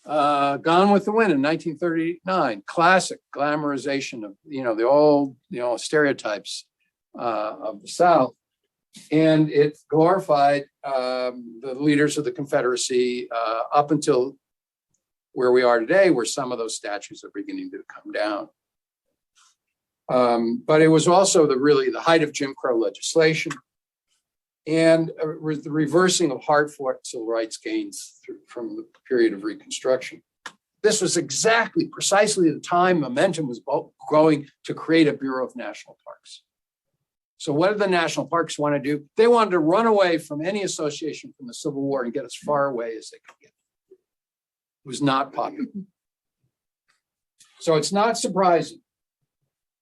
Gone with the Wind in 1939, classic glamorization of the old stereotypes of the South, and it glorified the leaders of the Confederacy up until where we are today, where some of those statues are beginning to come down. But it was also the height of Jim Crow legislation and the reversing of hard-fought civil rights gains from the period of Reconstruction. This was precisely the time momentum was growing to create a Bureau of National Parks. So what did the national parks want to do? They wanted to run away from any association from the Civil War and get as far away as they could get. It was not popular. So it's not surprising.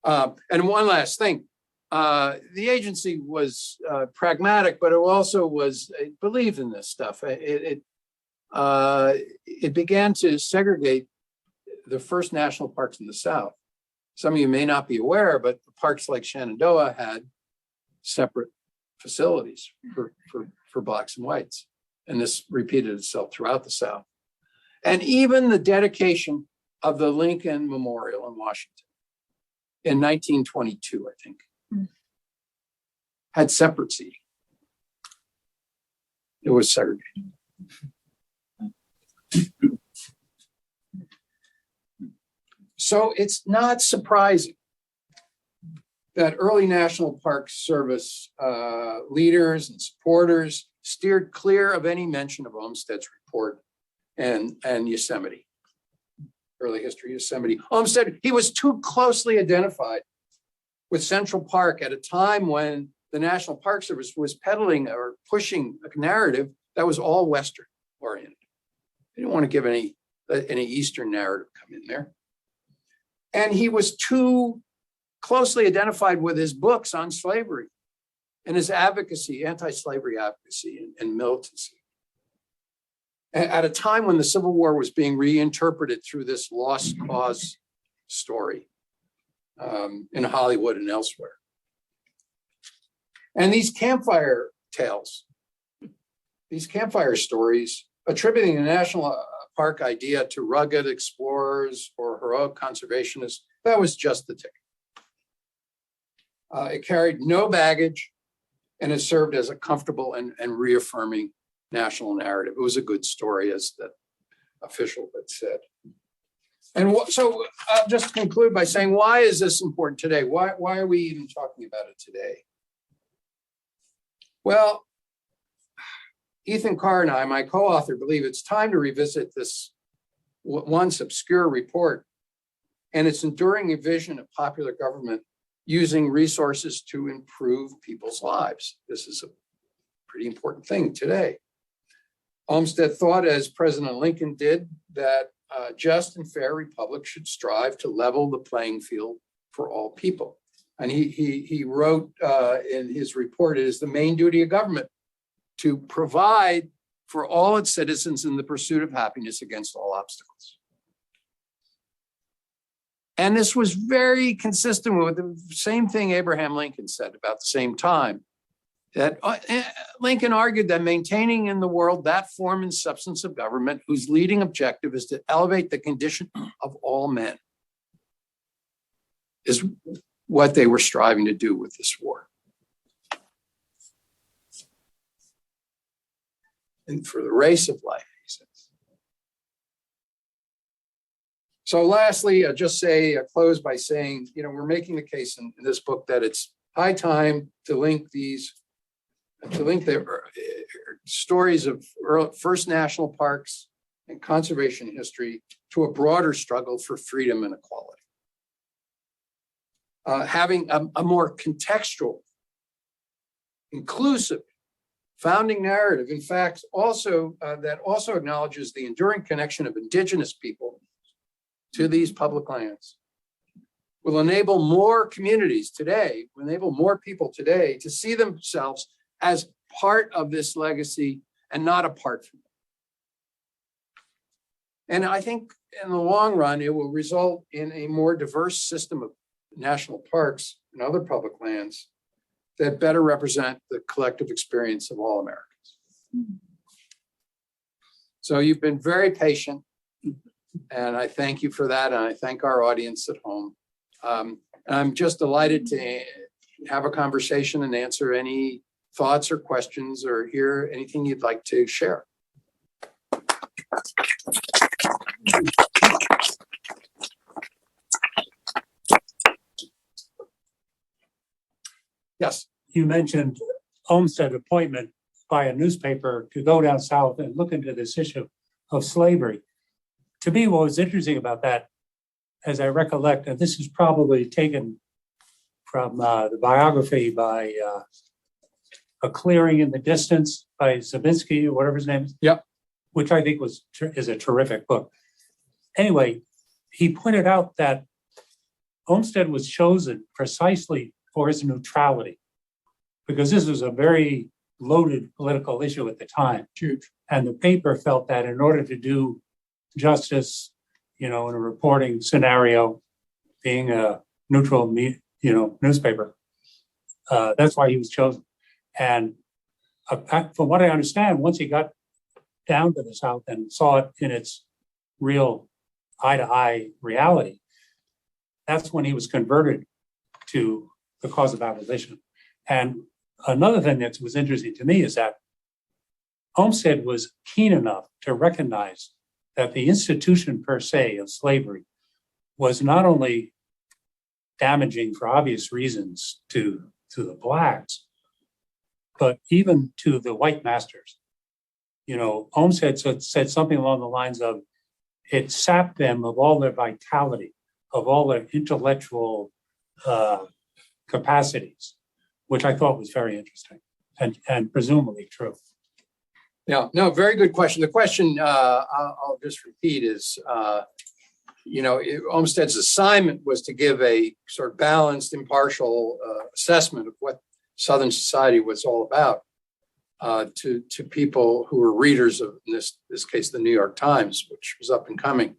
And one last thing. The agency was pragmatic, but it also believed in this stuff. It began to segregate the first national parks in the South. Some of you may not be aware, but parks like Shenandoah had separate facilities for Blacks and whites. And this repeated itself throughout the South. And even the dedication of the Lincoln Memorial in Washington in 1922, I think, had separate seating. It was segregated. So it's not surprising that early National Park Service leaders and supporters steered clear of any mention of Olmsted's report and Yosemite, early history of Yosemite. Olmsted, he was too closely identified with Central Park at a time when the National Park Service was peddling or pushing a narrative that was all Western oriented. They didn't want to give any Eastern narrative come in there. And he was too closely identified with his books on slavery and his advocacy, anti-slavery advocacy and militancy. At a time when the Civil War was being reinterpreted through this lost cause story in Hollywood and elsewhere. And these campfire tales, these campfire stories attributing the national park idea to rugged explorers or heroic conservationists, that was just the ticket. It carried no baggage, and it served as a comfortable and reaffirming national narrative. It was a good story, as the official had said. And so I'll just conclude by saying, why is this important today? Why are we even talking about it today? Well, Ethan Carr and I, my co-author, believe it's time to revisit this once obscure report and its enduring vision of popular government using resources to improve people's lives. This is a pretty important thing today. Olmsted thought, as President Lincoln did, that a just and fair republic should strive to level the playing field for all people. And he wrote in his report, it is the main duty of government to provide for all its citizens in the pursuit of happiness against all obstacles. And this was very consistent with the same thing Abraham Lincoln said about the same time. That Lincoln argued that maintaining in the world that form and substance of government whose leading objective is to elevate the condition of all men is what they were striving to do with this war. And for the race of life, he says. So lastly, I'll just say, close by saying, we're making the case in this book that it's high time to link the stories of first national parks and conservation history to a broader struggle for freedom and equality. Having a more contextual, inclusive, founding narrative, in fact, that also acknowledges the enduring connection of indigenous people to these public lands, will enable more communities today, will enable more people today to see themselves as part of this legacy and not apart from it. And I think in the long run, it will result in a more diverse system of national parks and other public lands that better represent the collective experience of all Americans. So you've been very patient, and I thank you for that, and I thank our audience at home. And I'm just delighted to have a conversation and answer any thoughts or questions or hear anything you'd like to share. Yes. You mentioned Olmsted appointment by a newspaper to go down south and look into this issue of slavery. To me, what was interesting about that, as I recollect, and this is probably taken from the biography by A Clearing in the Distance by Zabinski, or whatever his name is. Yep. Which I think is a terrific book. Anyway, he pointed out that Olmsted was chosen precisely for his neutrality, because this was a very loaded political issue at the time. Huge. And the paper felt that in order to do justice, in a reporting scenario, being a neutral, newspaper, that's why he was chosen. And from what I understand, once he got down to the South and saw it in its real eye-to-eye reality, that's when he was converted to the cause of abolition. And another thing that was interesting to me is that Olmsted was keen enough to recognize that the institution per se of slavery was not only damaging for obvious reasons to the blacks, but even to the white masters. Olmsted said something along the lines of, it sapped them of all their vitality, of all their intellectual capacities, which I thought was very interesting and presumably true. Yeah, no, very good question. The question I'll just repeat is, Olmsted's assignment was to give a sort of balanced, impartial assessment of what Southern society was all about to people who were readers of, in this case, the New York Times, which was up and coming.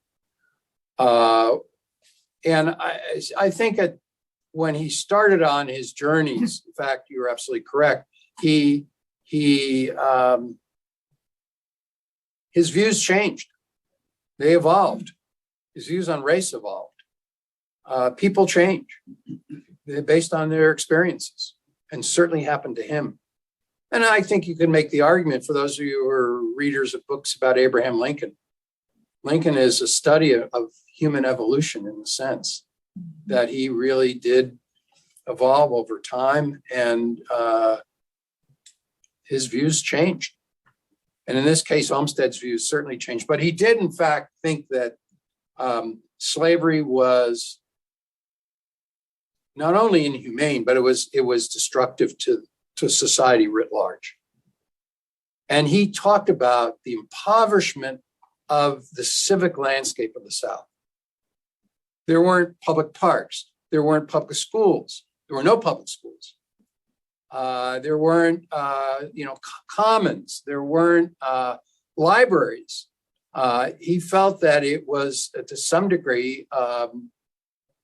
And I think when he started on his journeys, in fact, you're absolutely correct, his views changed. They evolved. His views on race evolved. People change based on their experiences, and certainly happened to him. And I think you can make the argument for those of you who are readers of books about Abraham Lincoln. Lincoln is a study of human evolution in the sense that he really did evolve over time and his views changed. And in this case, Olmsted's views certainly changed. But he did, in fact, think that slavery was not only inhumane, but it was destructive to society writ large. And he talked about the impoverishment of the civic landscape of the South. There weren't public parks. There weren't public schools. There were no public schools. There weren't, commons. There weren't libraries. He felt that it was, to some degree, an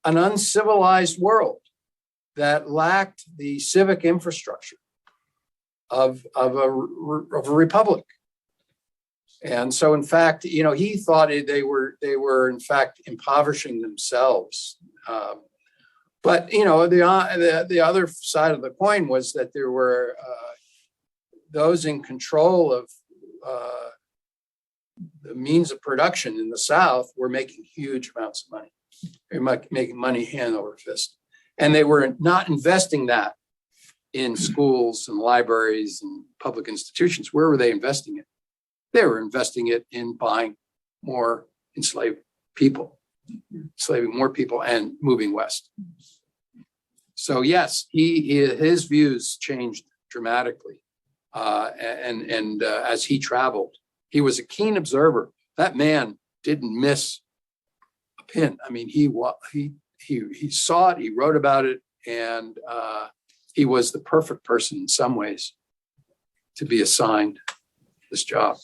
uncivilized world that lacked the civic infrastructure of a republic. And so, in fact, he thought they were in fact impoverishing themselves. But the other side of the coin was that there were those in control of the means of production in the South were making huge amounts of money. They were making money hand over fist, and they were not investing that in schools and libraries and public institutions. Where were they investing it? They were investing it in buying more enslaved people, enslaving more people, and moving west. So yes, his views changed dramatically, and as he traveled, he was a keen observer. That man didn't miss a pin. I mean, he saw it, he wrote about it, and he was the perfect person in some ways to be assigned this job.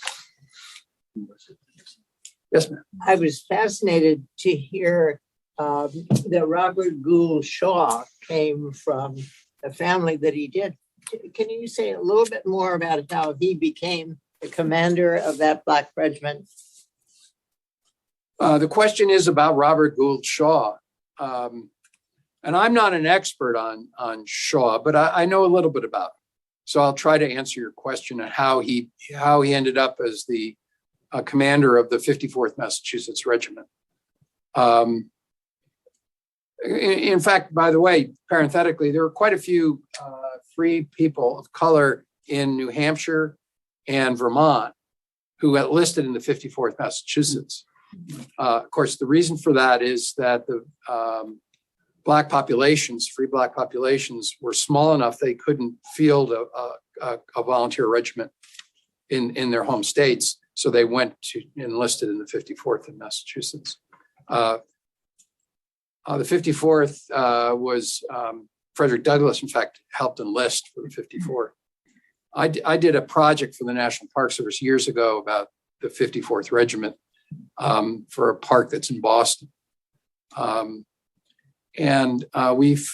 Yes, ma'am. I was fascinated to hear that Robert Gould Shaw came from a family that he did. Can you say a little bit more about how he became the commander of that Black regiment? The question is about Robert Gould Shaw. And I'm not an expert on Shaw, but I know a little bit about him. So I'll try to answer your question on how he ended up as the commander of the 54th Massachusetts Regiment. In fact, by the way, parenthetically, there were quite a few free people of color in New Hampshire and Vermont who enlisted in the 54th Massachusetts. Of course, the reason for that is that the Black populations, free Black populations, were small enough they couldn't field a volunteer regiment in their home states. So they went to enlisted in the 54th in Massachusetts. The 54th was Frederick Douglass, in fact, helped enlist for the 54th. I did a project for the National Park Service years ago about the 54th Regiment for a park that's in Boston. And we've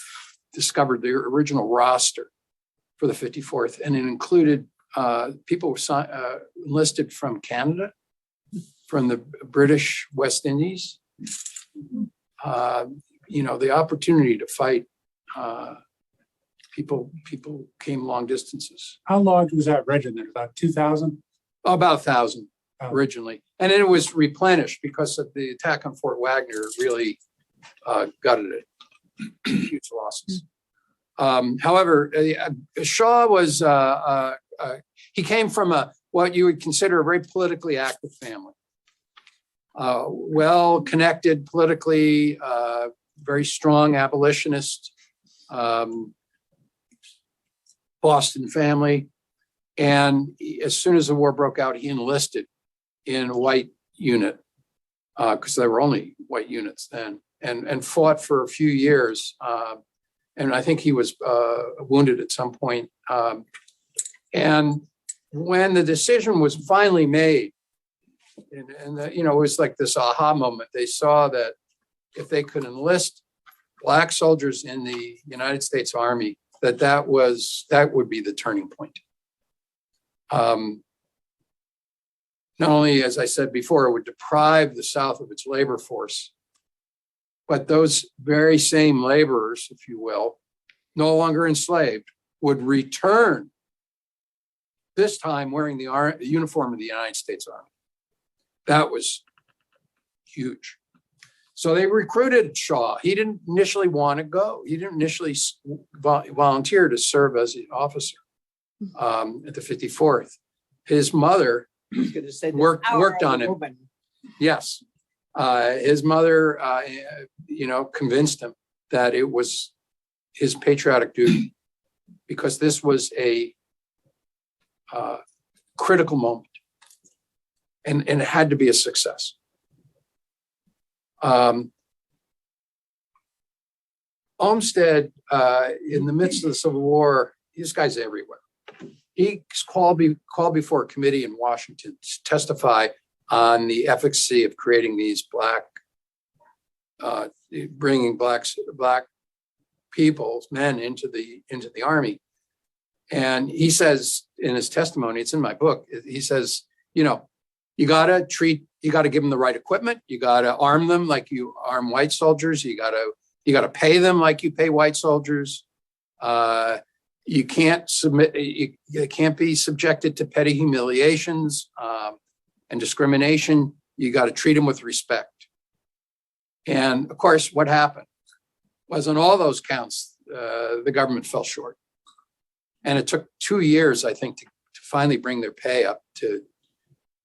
discovered the original roster for the 54th, and it included people enlisted from Canada, from the British West Indies. The opportunity to fight, people came long distances. How large was that regiment? About 2,000? About 1,000 originally. And then it was replenished because of the attack on Fort Wagner really gutted it. Huge losses. However, Shaw was, he came from what you would consider a very politically active family. Well-connected politically, very strong abolitionist, Boston family. And as soon as the war broke out, he enlisted in a white unit, because there were only white units then, and fought for a few years. And I think he was wounded at some point. And when the decision was finally made, it was like this aha moment. They saw that if they could enlist Black soldiers in the United States Army, that would be the turning point. Not only, as I said before, it would deprive the South of its labor force, but those very same laborers, if you will, no longer enslaved, would return, this time wearing the uniform of the United States Army. That was huge. So they recruited Shaw. He didn't initially want to go. He didn't initially volunteer to serve as an officer. at the 54th. His mother I was gonna say the worked power of on a it. woman. Yes. His mother, convinced him that it was his patriotic duty because this was a critical moment and it had to be a success. Olmsted, in the midst of the Civil War, this guy's everywhere. He's called before a committee in Washington to testify on the efficacy of creating these bringing black people, men into the army. And he says in his testimony, it's in my book, he says, you got to give them the right equipment. You got to arm them like you arm white soldiers. You got to pay them like you pay white soldiers. You can't be subjected to petty humiliations and discrimination. You got to treat them with respect. And of course, what happened was on all those counts, the government fell short. And it took 2 years, I think, to finally bring their pay up to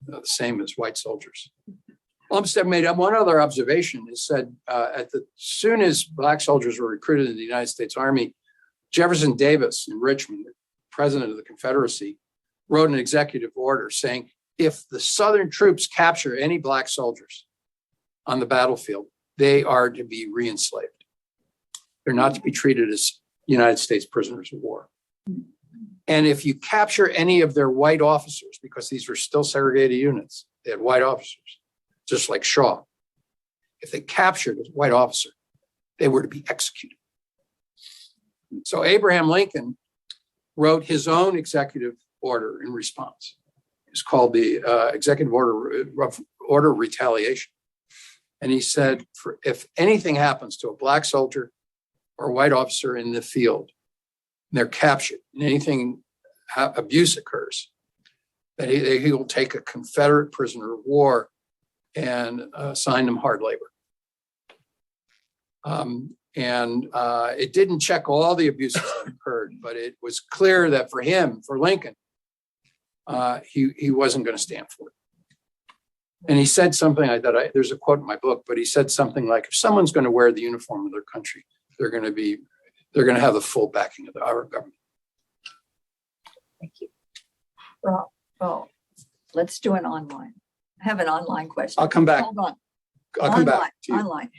the same as white soldiers. Olmsted made one other observation. He said, soon as black soldiers were recruited in the United States Army, Jefferson Davis in Richmond, the president of the Confederacy, wrote an executive order saying, if the Southern troops capture any black soldiers on the battlefield, they are to be re-enslaved. They're not to be treated as United States prisoners of war. And if you capture any of their white officers, because these were still segregated units, they had white officers, just like Shaw. If they captured a white officer, they were to be executed. So Abraham Lincoln wrote his own executive order in response. It's called the Executive Order of Retaliation. And he said, if anything happens to a black soldier or a white officer in the field, and they're captured, and anything abuse occurs, that he will take a Confederate prisoner of war and assign them hard labor. It didn't check all the abuses that occurred, but it was clear that for him, for Lincoln, he wasn't going to stand for it. And he said something there's a quote in my book, but he said something like, if someone's going to wear the uniform of their country, they're going to have the full backing of our government. Thank you. Well, let's do an online. I have an online question. I'll come back. Hold on. I'll come back to you. Online.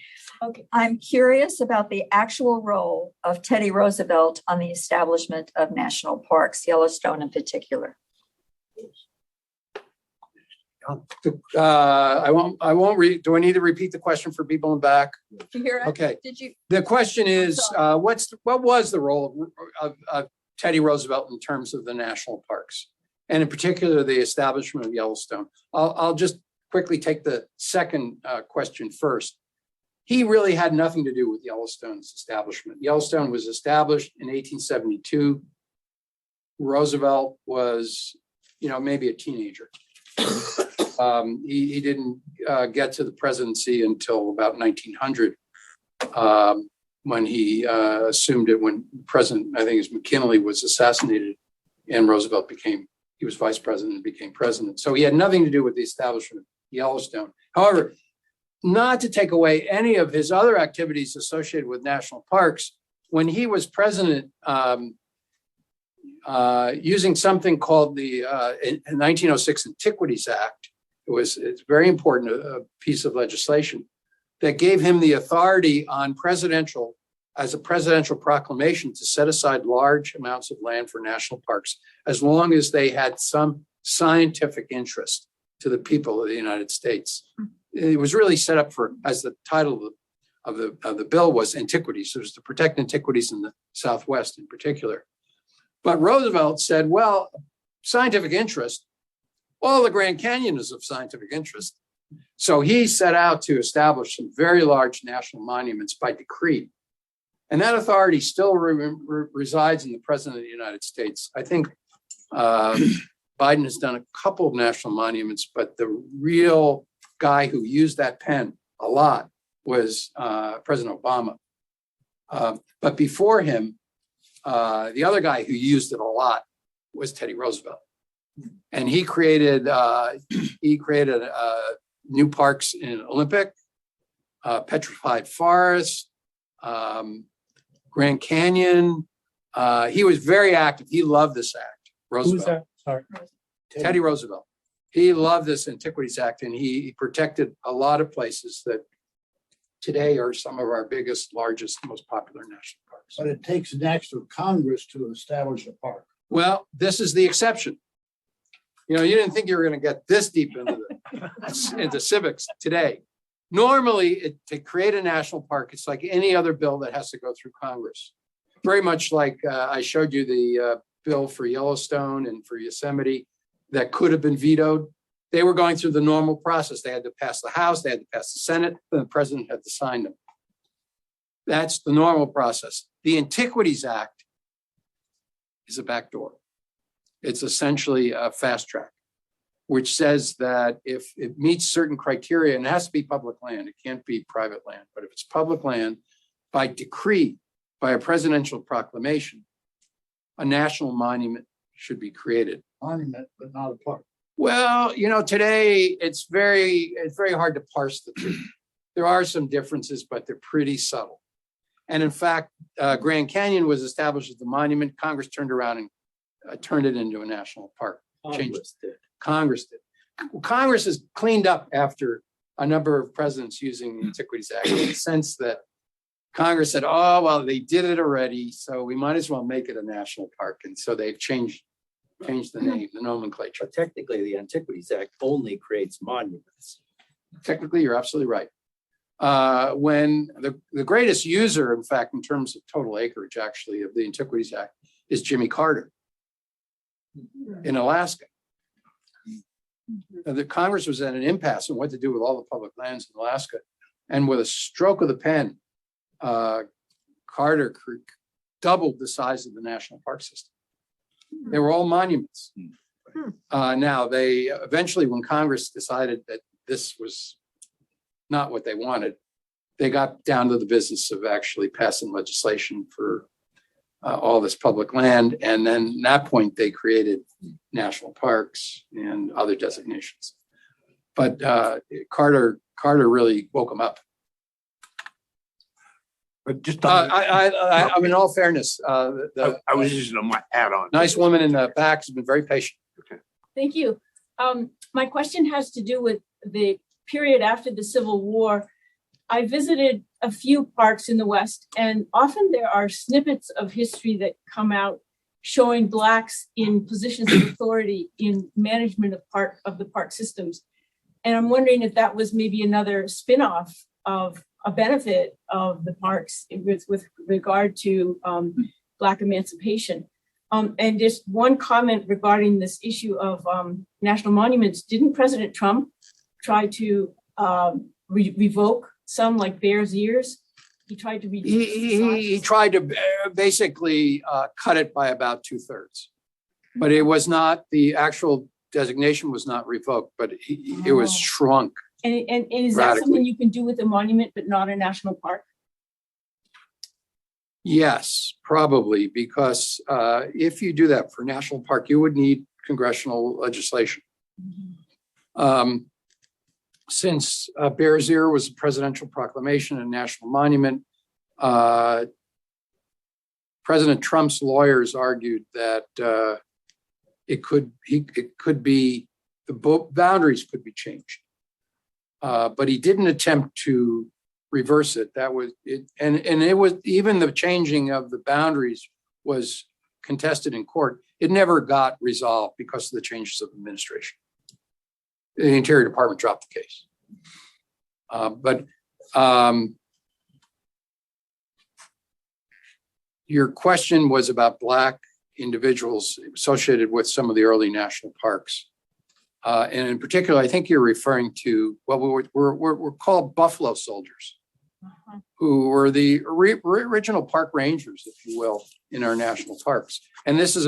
Okay. I'm curious about the actual role of Teddy Roosevelt on the establishment of national parks, Yellowstone in particular. I won't read. Do I need to repeat the question for people in the back? Did you hear it? Okay. Did you? The question is, what was the role of Teddy Roosevelt in terms of the national parks, and in particular the establishment of Yellowstone? I'll just quickly take the second question first. He really had nothing to do with Yellowstone's establishment. Yellowstone was established in 1872. Roosevelt was, maybe a teenager. He didn't get to the presidency until about 1900, when he assumed it when President, I think it was McKinley, was assassinated, and Roosevelt he was vice president and became president. So he had nothing to do with the establishment of Yellowstone. However, not to take away any of his other activities associated with national parks, when he was president, using something called the 1906 Antiquities Act, it's very important, a piece of legislation that gave him the authority as a presidential proclamation to set aside large amounts of land for national parks, as long as they had some scientific interest to the people of the United States. It was really set up as the title of the bill was antiquities. It was to protect antiquities in the Southwest in particular. But Roosevelt said, well, scientific interest, all the Grand Canyon is of scientific interest. So he set out to establish some very large national monuments by decree. And that authority still resides in the President of the United States. I think Biden has done a couple of national monuments, but the real guy who used that pen a lot was President Obama. But before him, the other guy who used it a lot was Teddy Roosevelt. And he created new parks in Olympic, Petrified Forest, Grand Canyon. He was very active. He loved this act, Who's Roosevelt. that? Sorry. Teddy Roosevelt. He loved this Antiquities Act, and he protected a lot of places that today are some of our biggest, largest, most popular national parks. But it takes an act of Congress to establish a park. Well, this is the exception. You know, you didn't think you were going to get this deep into civics today. Normally, to create a national park, it's like any other bill that has to go through Congress. Very much like I showed you the bill for Yellowstone and for Yosemite that could have been vetoed. They were going through the normal process. They had to pass the House, they had to pass the Senate, then the president had to sign them. That's the normal process. The Antiquities Act is a backdoor. It's essentially a fast track, which says that if it meets certain criteria, and it has to be public land, it can't be private land, but if it's public land, by decree, by a presidential proclamation, a national monument should be created. Monument, but not a park. Well, you know, today it's very hard to parse the two. There are some differences, but they're pretty subtle. And in fact, Grand Canyon was established as a monument. Congress turned around and turned it into a national park. Congress did. Congress has cleaned up after a number of presidents using the Antiquities Act in the sense that Congress said, oh, well, they did it already, so we might as well make it a national park. And so they've changed the name, the nomenclature. But technically, the Antiquities Act only creates monuments. Technically, you're absolutely right. When the greatest user, in fact, in terms of total acreage, actually, of the Antiquities Act is Jimmy Carter in Alaska. The Congress was at an impasse on what to do with all the public lands in Alaska. And with a stroke of the pen, Carter doubled the size of the national park system. They were all monuments. Now, they eventually, when Congress decided that this was not what they wanted, they got down to the business of actually passing legislation for all this public land. And then at that point, they created national parks and other designations. But Carter really woke them up. But just, I mean, in all fairness, I was just going to add on. nice woman in the back has been very patient. Thank you. My question has to do with the period after the Civil War. I visited a few parks in the West, and often there are snippets of history that come out showing Blacks in positions of authority in management of the park systems. And I'm wondering if that was maybe another spin-off of a benefit of the parks with regard to Black emancipation. And just one comment regarding this issue of national monuments. Didn't President Trump try to revoke some, like Bears Ears? He tried to reduce the size. He tried to basically cut it by about 2/3. But it was not, the actual designation was not revoked, but it was shrunk. And is that radically. something you can do with a monument, but not a national park? Yes, probably, because if you do that for national park, you would need congressional legislation. Since Bears Ear was a presidential proclamation and national monument, President Trump's lawyers argued that it could be, the boundaries could be changed. But he didn't attempt to reverse it. That was it, and it was, even the changing of the boundaries was contested in court. It never got resolved because of the changes of administration. The Interior Department dropped the case. But your question was about Black individuals associated with some of the early national parks. And in particular, I think you're referring to what we're called Buffalo Soldiers, who were the original park rangers, if you will, in our national parks. And this is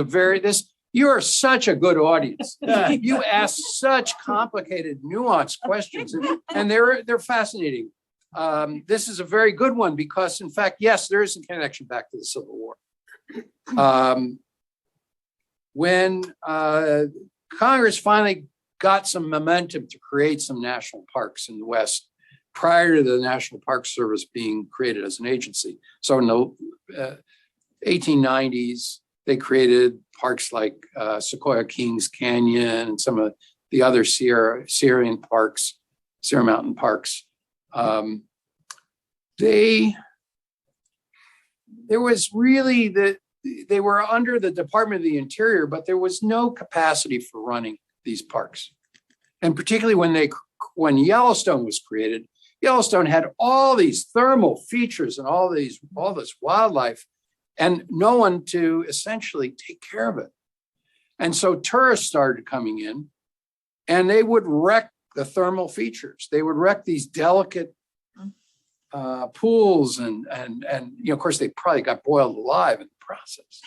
you are such a good audience. You ask such complicated, nuanced questions, and they're fascinating. This is a very good one because, in fact, yes, there is a connection back to the Civil War. when Congress finally got some momentum to create some national parks in the West prior to the National Park Service being created as an agency. So in the 1890s, they created parks like Sequoia Kings Canyon and some of the other Sierra Mountain parks. There was really they were under the Department of the Interior, but there was no capacity for running these parks. And particularly when Yellowstone was created, Yellowstone had all these thermal features and all this wildlife, and no one to essentially take care of it. And so tourists started coming in, and they would wreck the thermal features. They would wreck these delicate pools, and of course, they probably got boiled alive in the process.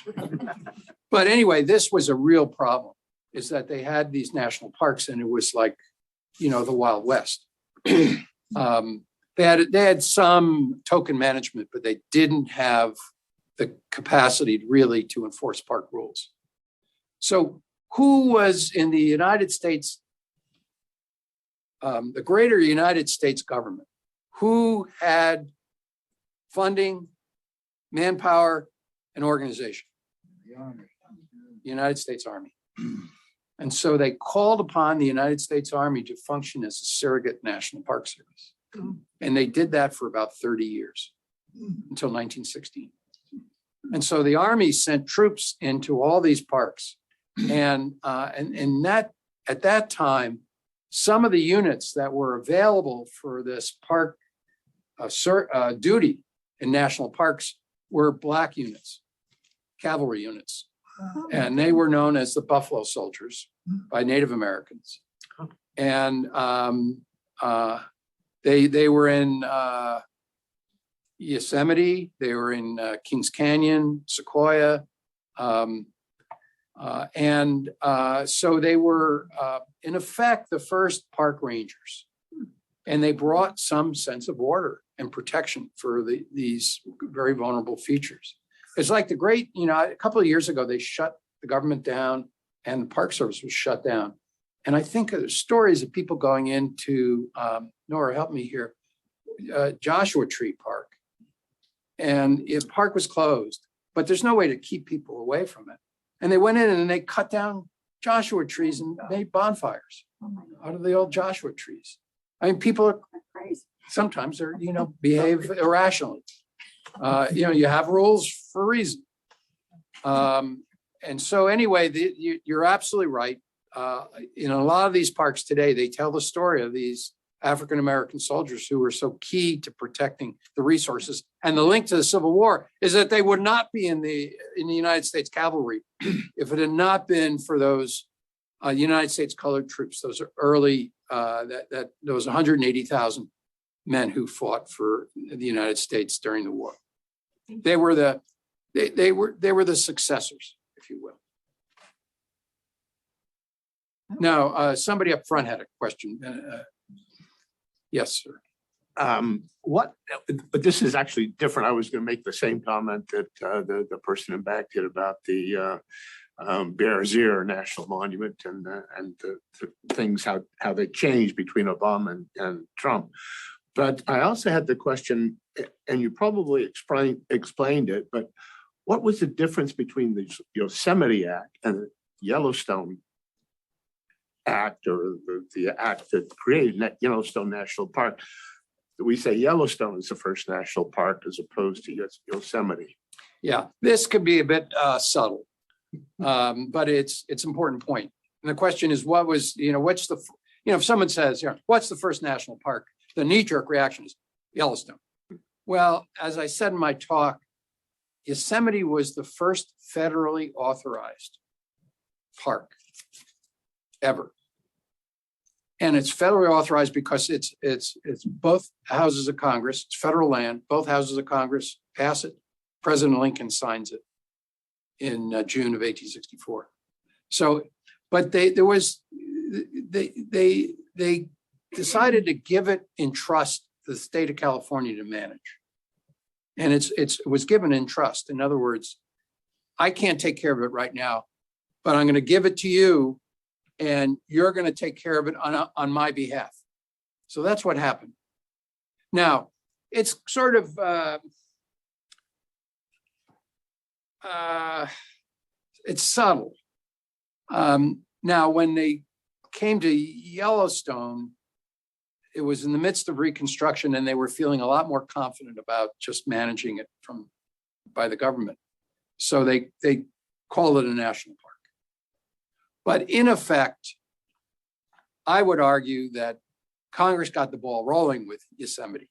But anyway, this was a real problem, is that they had these national parks, and it was like, the Wild West. They had some token management, but they didn't have the capacity really to enforce park rules. So who was in the United States, the greater United States government, who had funding, manpower, and organization? The United States Army. And so they called upon the United States Army to function as a surrogate National Park Service. And they did that for about 30 years, until 1916. And so the Army sent troops into all these parks. And that at that time, some of the units that were available for this park duty in national parks were Black units, cavalry units. And they were known as the Buffalo Soldiers by Native Americans. And they were in Yosemite, they were in Kings Canyon, Sequoia. So they were, in effect, the first park rangers. And they brought some sense of order and protection for these very vulnerable features. It's like a couple of years ago, they shut the government down and the Park Service was shut down. And I think there's stories of people going into, Nora, help me here, Joshua Tree Park. And the park was closed, but there's no way to keep people away from it. And they went in and they cut down Joshua trees and made bonfires out of the old Joshua trees. I mean, people are crazy. Sometimes they're, behave irrationally. You have rules for a reason. And so anyway, you're absolutely right. In a lot of these parks today, they tell the story of these African-American soldiers who were so key to protecting the resources. And the link to the Civil War is that they would not be in the United States Cavalry if it had not been for those United States colored troops, those early, those 180,000 men who fought for the United States during the war. They were the successors, if you will. Now, somebody up front had a question. Yes, sir. But this is actually different. I was going to make the same comment that the person in back did about the Bears Ear National Monument and the things, how they changed between Obama and Trump. But I also had the question, and you probably explained it, but what was the difference between the Yosemite Act and the Yellowstone Act, or the act that created Yellowstone National Park? We say Yellowstone is the first national park as opposed to Yosemite. Yeah, this could be a bit subtle, but it's an important point. And the question is, if someone says, what's the first national park? The knee-jerk reaction is Yellowstone. Well, as I said in my talk, Yosemite was the first federally authorized park ever. And it's federally authorized because it's both houses of Congress, it's federal land, both houses of Congress pass it. President Lincoln signs it in June of 1864. So, but they decided to give it in trust to the state of California to manage. And it was given in trust. In other words, I can't take care of it right now, but I'm going to give it to you and you're going to take care of it on my behalf. So that's what happened. Now, it's sort of, it's subtle. Now, when they came to Yellowstone, it was in the midst of reconstruction and they were feeling a lot more confident about just managing it by the government. So they called it a national park. But in effect, I would argue that Congress got the ball rolling with Yosemite.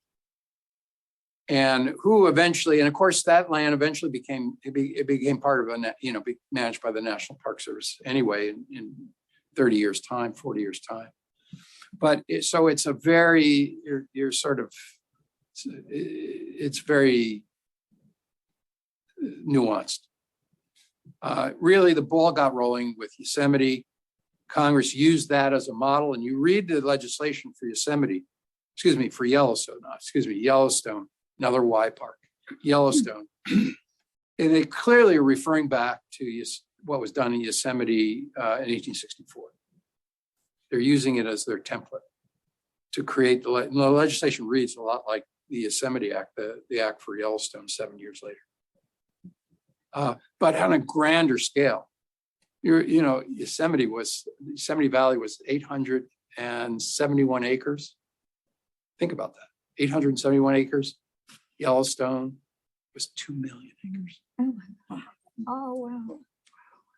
And who eventually, and of course, that land eventually became part of managed by the National Park Service anyway in 30 years' time, 40 years' time. But so it's a very, it's very nuanced. Really, the ball got rolling with Yosemite. Congress used that as a model, and you read the legislation for Yellowstone, another Y park, Yellowstone. And they clearly are referring back to what was done in Yosemite in 1864. They're using it as their template to create the legislation reads a lot like the Yosemite Act, the Act for Yellowstone 7 years later. But on a grander scale, Yosemite Valley was 871 acres. Think about that, 871 acres. Yellowstone was 2 million acres. Oh, wow.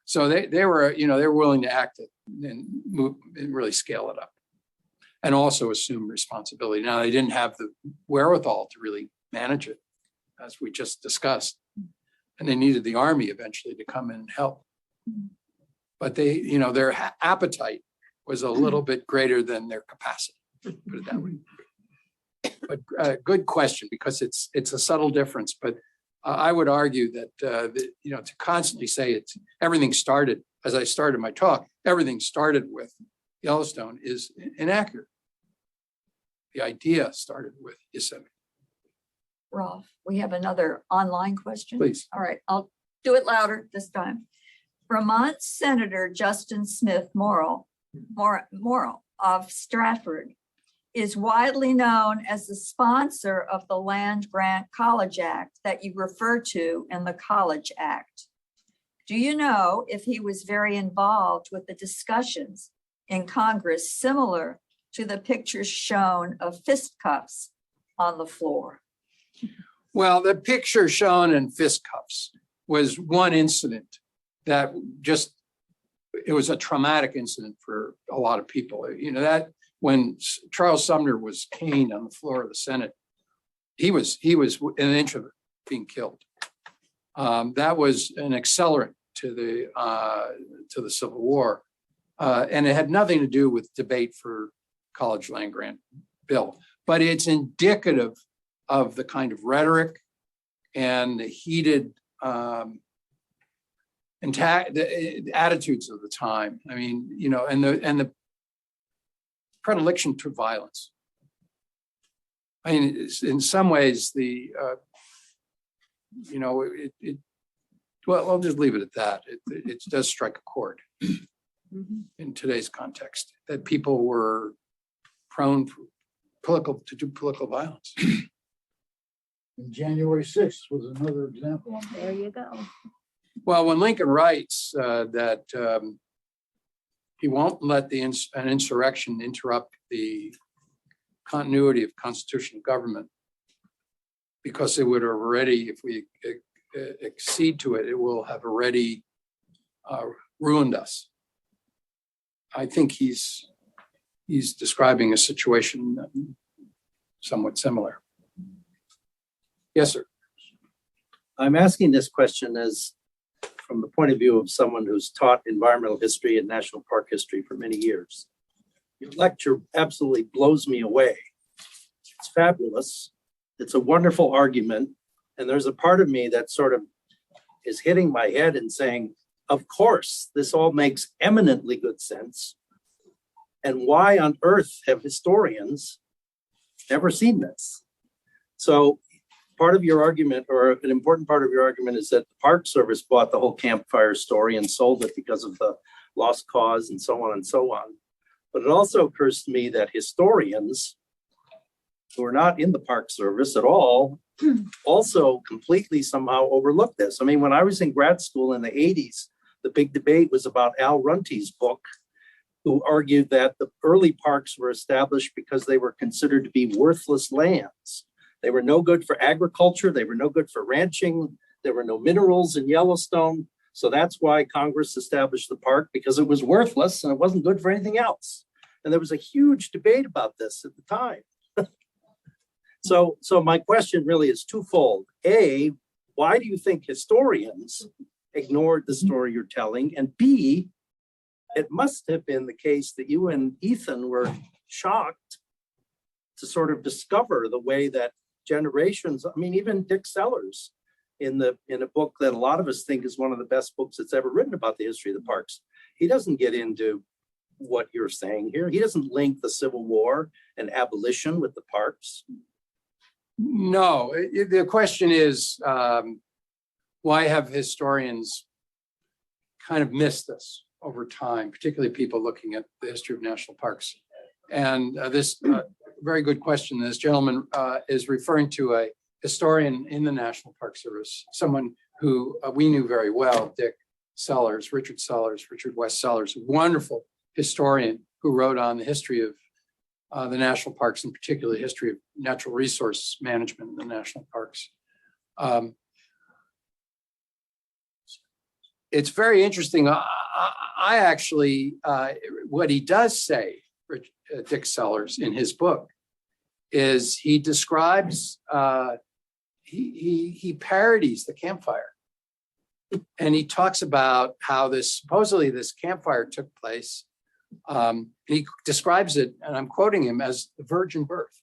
So they were willing to act it and move and really scale it up and also assume responsibility. Now, they didn't have the wherewithal to really manage it, as we just discussed. And they needed the army eventually to come in and help. But their appetite was a little bit greater than their capacity, put it that way. But good question, because it's a subtle difference. But I would argue that to constantly say everything started, as I started my talk, everything started with Yellowstone is inaccurate. The idea started with Yosemite. Rolf, we have another online question. Please. All right, I'll do it louder this time. Vermont Senator Justin Smith Morrill of Stratford is widely known as the sponsor of the Land Grant College Act that you refer to in the College Act. Do you know if he was very involved with the discussions in Congress similar to the pictures shown of fistcuffs on the floor? Well, the picture shown in fistcuffs was one incident that it was a traumatic incident for a lot of people. That when Charles Sumner was caned on the floor of the Senate, he was an inch of being killed. That was an accelerant to the Civil War, and it had nothing to do with debate for college land grant bill. But it's indicative of the kind of rhetoric and the heated the attitudes of the time. I mean, and the predilection to violence. I mean, in some ways, well, I'll just leave it at that. It does strike a chord in today's context that people were prone to political violence. And January 6th was another example. There you go. Well, when Lincoln writes that he won't let an insurrection interrupt the continuity of constitutional government, because it would have already, if we accede to it, it will have already ruined us. I think he's describing a situation somewhat similar. Yes, sir. I'm asking this question from the point of view of someone who's taught environmental history and national park history for many years. Your lecture absolutely blows me away. It's fabulous. It's a wonderful argument. And there's a part of me that sort of is hitting my head and saying, of course, this all makes eminently good sense. And why on earth have historians never seen this? So part of your argument, or an important part of your argument, is that the Park Service bought the whole campfire story and sold it because of the lost cause and so on and so on. But it also occurs to me that historians who are not in the Park Service at all also completely somehow overlook this. I mean, when I was in grad school in the 80s, the big debate was about Al Runty's book, who argued that the early parks were established because they were considered to be worthless lands. They were no good for agriculture. They were no good for ranching. There were no minerals in Yellowstone. So that's why Congress established the park, because it was worthless and it wasn't good for anything else. And there was a huge debate about this at the time. So my question really is twofold. A, why do you think historians ignored the story you're telling? And B, it must have been the case that you and Ethan were shocked to sort of discover the way that generations, I mean, even Dick Sellers in a book that a lot of us think is one of the best books that's ever written about the history of the parks, he doesn't get into what you're saying here. He doesn't link the Civil War and abolition with the parks. No, the question is, why have historians kind of missed this over time, particularly people looking at the history of national parks? And this very good question. This gentleman is referring to a historian in the National Park Service, someone who we knew very well, Dick Sellers, Richard West Sellers, a wonderful historian who wrote on the history of the national parks, in particular the history of natural resource management in the national parks. It's very interesting. I actually, what he does say, Dick Sellers, in his book, is he describes, he parodies the campfire. And he talks about how supposedly this campfire took place. He describes it, and I'm quoting him, as the virgin birth.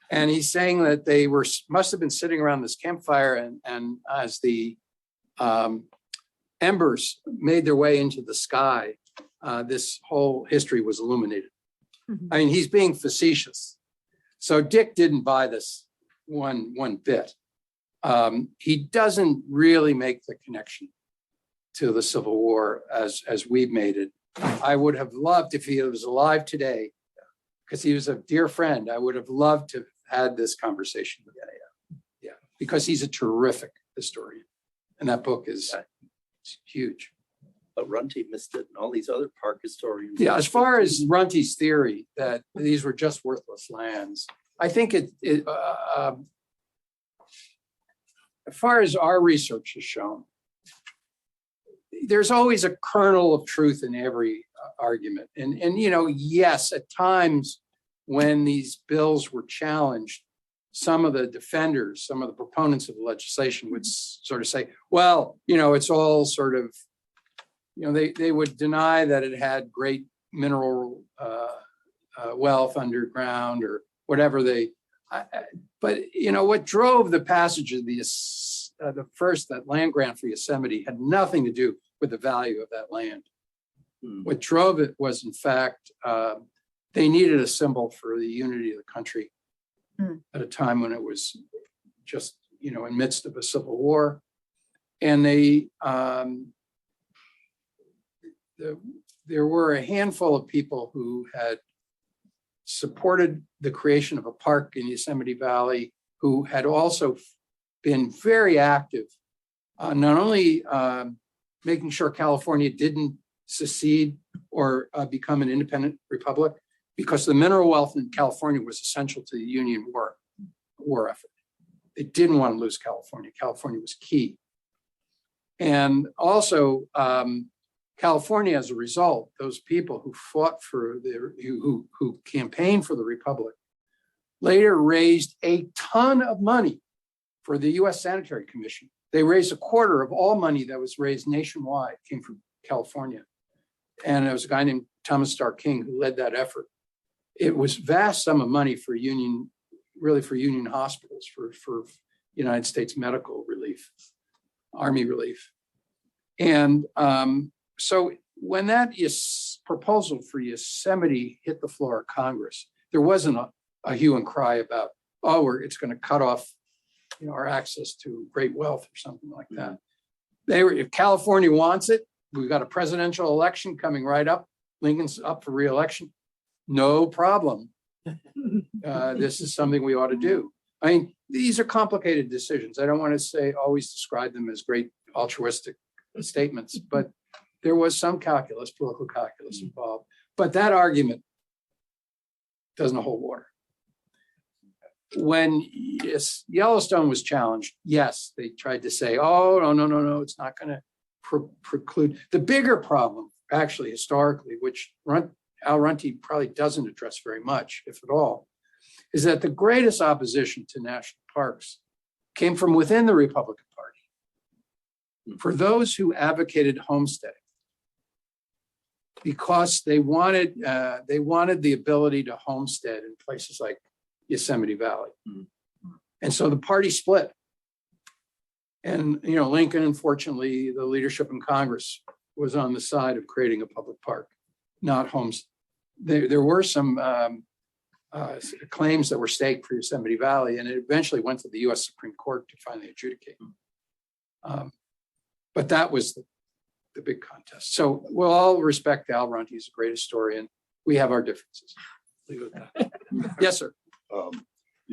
And he's saying that they must have been sitting around this campfire, and as the embers made their way into the sky, this whole history was illuminated. I mean, he's being facetious. So Dick didn't buy this one bit. He doesn't really make the connection to the Civil War as we've made it. I would have loved, if he was alive today, because he was a dear friend, I would have loved to have had this conversation with him. Yeah, because he's a terrific historian. And that book is huge. But Runty missed it, and all these other park historians. Yeah, as far as Runty's theory that these were just worthless lands, I think as far as our research has shown, there's always a kernel of truth in every argument. And yes, at times when these bills were challenged, some of the defenders, some of the proponents of the legislation would sort of say, well, it's all sort of, they would deny that it had great mineral wealth underground or whatever but what drove the passage of that land grant for Yosemite had nothing to do with the value of that land. What drove it was, in fact, they needed a symbol for the unity of the country at a time when it was just, in midst of a civil war. And there were a handful of people who had supported the creation of a park in Yosemite Valley, who had also been very active, not only making sure California didn't secede or become an independent republic, because the mineral wealth in California was essential to the Union war effort. They didn't want to lose California. California was key. And also, California, as a result, those people who fought who campaigned for the republic, later raised a ton of money for the U.S. Sanitary Commission. They raised a quarter of all money that was raised nationwide came from California. And there was a guy named Thomas Starr King who led that effort. It was vast sum of money for Union hospitals, for United States medical relief, Army relief. And so when that proposal for Yosemite hit the floor of Congress, there wasn't a hue and cry about oh, it's going to cut off, our access to great wealth or something like that. If California wants it, we've got a presidential election coming right up. Lincoln's up for re-election. No problem. This is something we ought to do. I mean, these are complicated decisions. I don't want to always describe them as great altruistic statements, but there was some political calculus involved. But that argument doesn't hold water. When Yellowstone was challenged, yes, they tried to say, oh, no, it's not going to preclude. The bigger problem, actually, historically, which Al Runte probably doesn't address very much, if at all, is that the greatest opposition to national parks came from within the Republican Party. For those who advocated homesteading, because they wanted the ability to homestead in places like Yosemite Valley. And so the party split. And, Lincoln, unfortunately, the leadership in Congress was on the side of creating a public park, not homes. There were some claims that were staked for Yosemite Valley, and it eventually went to the US Supreme Court to finally adjudicate. But that was the big contest. So we'll all respect Al Runte. He's a great historian. We have our differences. Leave it at that. Yes, sir.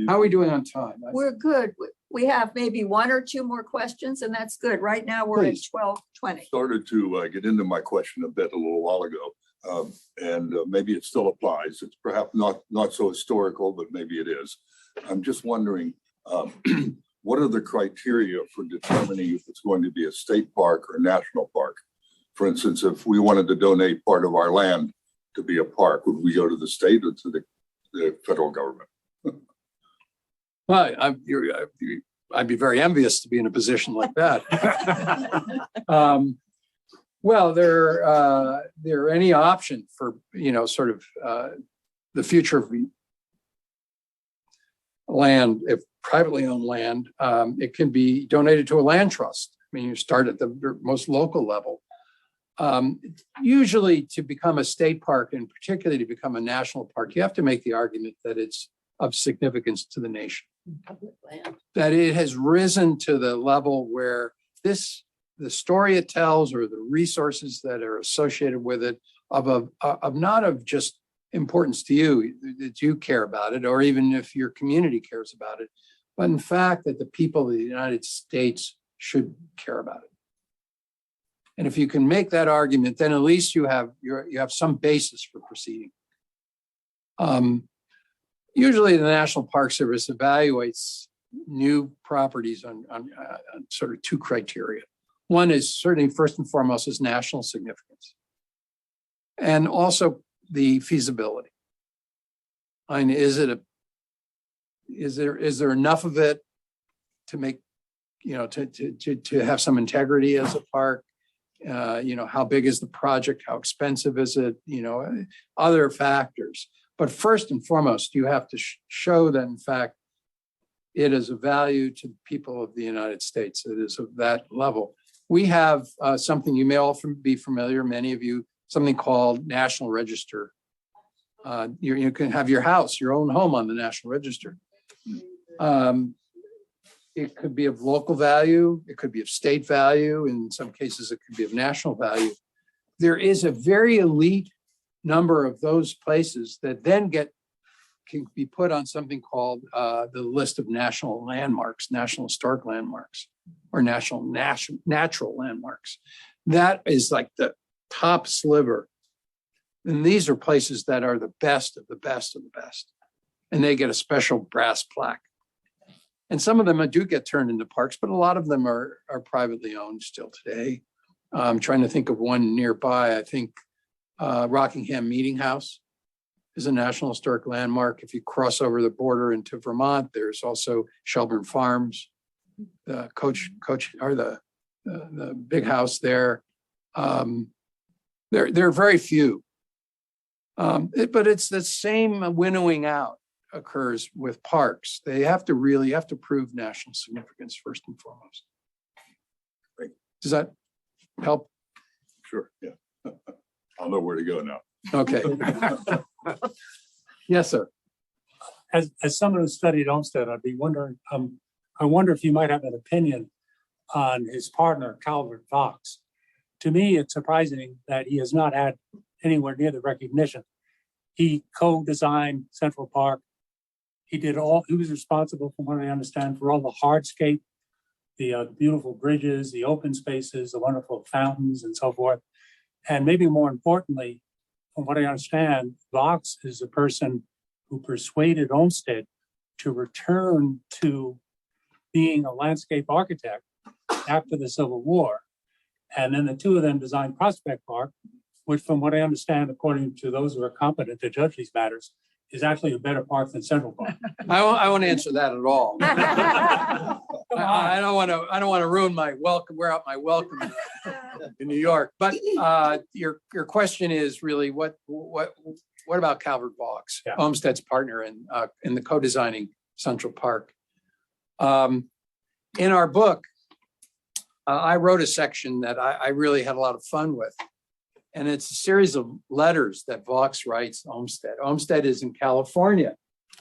How are we doing on time? We're good. We have maybe one or two more questions, and that's good. Right now, we're at Please. 12:20. Started to get into my question a little while ago, and maybe it still applies. It's perhaps not so historical, but maybe it is. I'm just wondering, what are the criteria for determining if it's going to be a state park or national park? For instance, if we wanted to donate part of our land to be a park, would we go to the state or to the federal government? Well, I'd be very envious to be in a position like that. Well, there any option for, sort of the future of land, if privately owned land, it can be donated to a land trust. I mean, you start at the most local level. Usually to become a state park, and particularly to become a national park, you have to make the argument that it's of significance to the nation. Public land. That it has risen to the level where the story it tells or the resources that are associated with it of not of just importance to you, that you care about it, or even if your community cares about it, but in fact that the people of the United States should care about it. And if you can make that argument, then at least you have some basis for proceeding. Usually the National Park Service evaluates new properties on sort of two criteria. One is certainly first and foremost is national significance, and also the feasibility. I mean, is there enough of it to make, to have some integrity as a park? How big is the project? How expensive is it? Other factors. But first and foremost, you have to show that, in fact, it is of value to the people of the United States. It is of that level. We have something you may all be familiar, many of you, something called National Register. You can have your house, your own home on the National Register. It could be of local value. It could be of state value. In some cases, it could be of national value. There is a very elite number of those places that then can be put on something called the list of national landmarks, national historic landmarks, or natural landmarks. That is like the top sliver. And these are places that are the best of the best of the best. And they get a special brass plaque. And some of them do get turned into parks, but a lot of them are privately owned still today. I'm trying to think of one nearby. I think Rockingham Meeting House is a National Historic Landmark. If you cross over the border into Vermont, there's also Shelburne Farms, the coach or the big house there. There are very few, but it's the same winnowing out occurs with parks. They have to prove national significance first and foremost. Great. Does that help? Sure, yeah. I'll know where to go now. Okay. Yes, sir. as someone who studied Olmsted, I'd be wondering, I wonder if you might have an opinion on his partner, Calvert Vaux. To me, it's surprising that he has not had anywhere near the recognition. He co-designed Central Park. He was responsible, from what I understand, for all the hardscape, the beautiful bridges, the open spaces, the wonderful fountains and so forth. And maybe more importantly, from what I understand, Vaux is the person who persuaded Olmsted to return to being a landscape architect after the Civil War. And then the two of them designed Prospect Park, which, from what I understand, according to those who are competent to judge these matters, is actually a better park than Central Park. I won't answer that at all. I don't want to ruin my welcome, wear out my welcome in New York. But your question is really what about Calvert Vaux, Yeah. Olmsted's partner in the co-designing Central Park? In our book, I wrote a section that I really had a lot of fun with. And it's a series of letters that Vaux writes Olmsted. Olmsted is in California.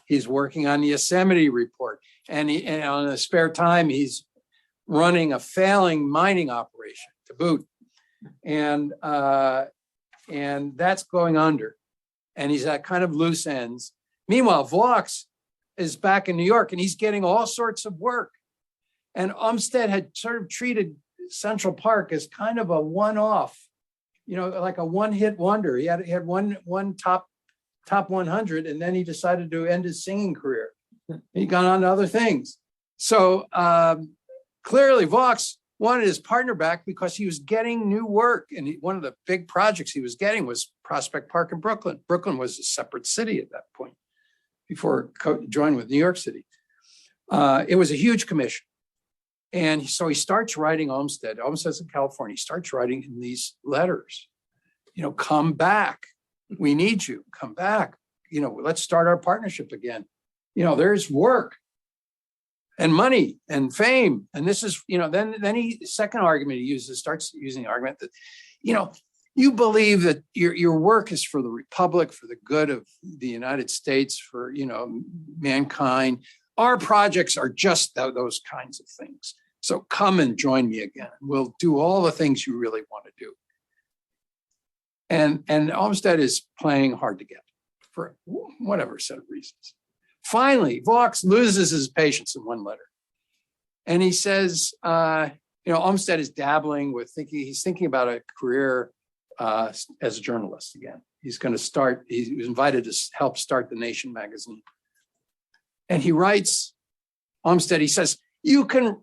He's working on the Yosemite Report. And on his spare time, he's running a failing mining operation to boot. And that's going under. And he's at kind of loose ends. Meanwhile, Vaux is back in New York and he's getting all sorts of work. And Olmsted had sort of treated Central Park as kind of a one-off, like a one-hit wonder. He had one top 100, and then he decided to end his singing career. He got on to other things. So clearly, Vaux wanted his partner back because he was getting new work. And one of the big projects he was getting was Prospect Park in Brooklyn. Brooklyn was a separate city at that point before it joined with New York City. It was a huge commission. And so he starts writing Olmsted. Olmsted's in California. He starts writing in these letters, come back. We need you. Come back. Let's start our partnership again. There's work and money and fame. And this is, then second argument he uses, starts using the argument that, you believe that your work is for the Republic, for the good of the United States, for, mankind. Our projects are just those kinds of things. So come and join me again. We'll do all the things you really want to do. And Olmsted is playing hard to get for whatever set of reasons. Finally, Vaux loses his patience in one letter. And he says, Olmsted is dabbling with he's thinking about a career as a journalist again. He was invited to help start The Nation magazine. And he writes, Olmsted, he says, you can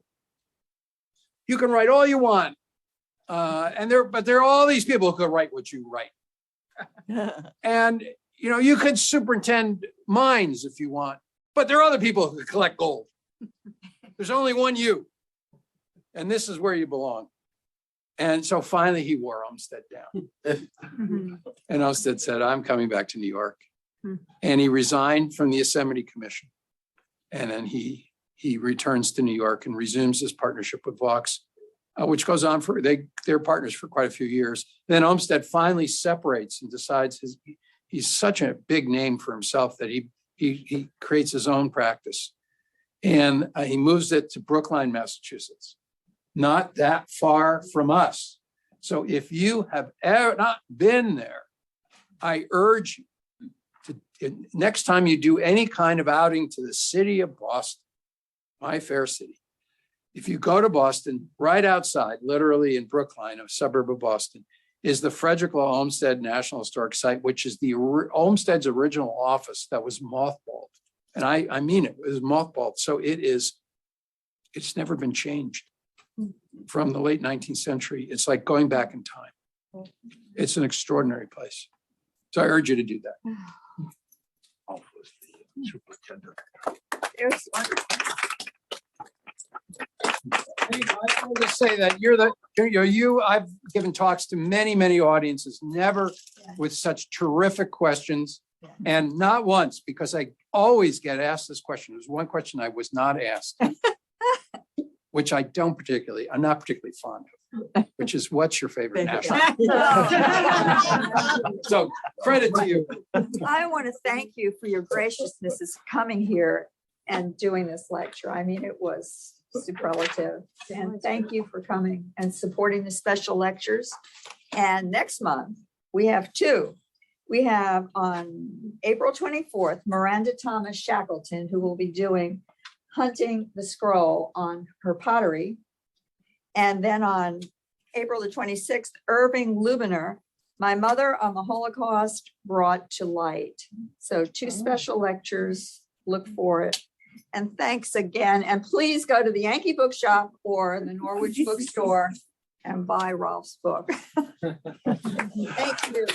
write all you want. But there are all these people who could write what you write. And, you could superintend mines if you want, but there are other people who could collect gold. There's only one you. And this is where you belong. And so finally he wore Olmsted down. And Olmsted said, I'm coming back to New York. And he resigned from the Yosemite Commission. And then he returns to New York and resumes his partnership with Vaux, which goes on they're partners for quite a few years. Then Olmsted finally separates and decides he's such a big name for himself that he creates his own practice. And he moves it to Brookline, Massachusetts, not that far from us. So if you have ever not been there, I urge you to, next time you do any kind of outing to the city of Boston, my fair city, if you go to Boston, right outside, literally in Brookline, a suburb of Boston, is the Frederick Law Olmsted National Historic Site, which is the Olmsted's original office that was mothballed. And I mean it was mothballed. So it's never been changed from the late 19th century. It's like going back in time. It's an extraordinary place. So I urge you to do that. Superintendent. There's one. I will just say that I've given talks to many, many audiences, never with such terrific questions. And not once, because I always get asked this question. There's one question I was not asked, which I'm not particularly fond which is what's your favorite Thank national? you. So credit to you. I want to thank you for your graciousness is coming here and doing this lecture. I mean, it was superlative. And thank you for coming and supporting the special lectures. And next month, we have two. We have on April 24th, Miranda Thomas Shackleton, who will be doing Hunting the Scroll on her pottery. And then on April the 26th, Irving Lubiner, My Mother on the Holocaust Brought to Light. So two special lectures, look for it. And thanks again. And please go to the Yankee Bookshop or the Norwich Bookstore and buy Rolf's book. Thank you.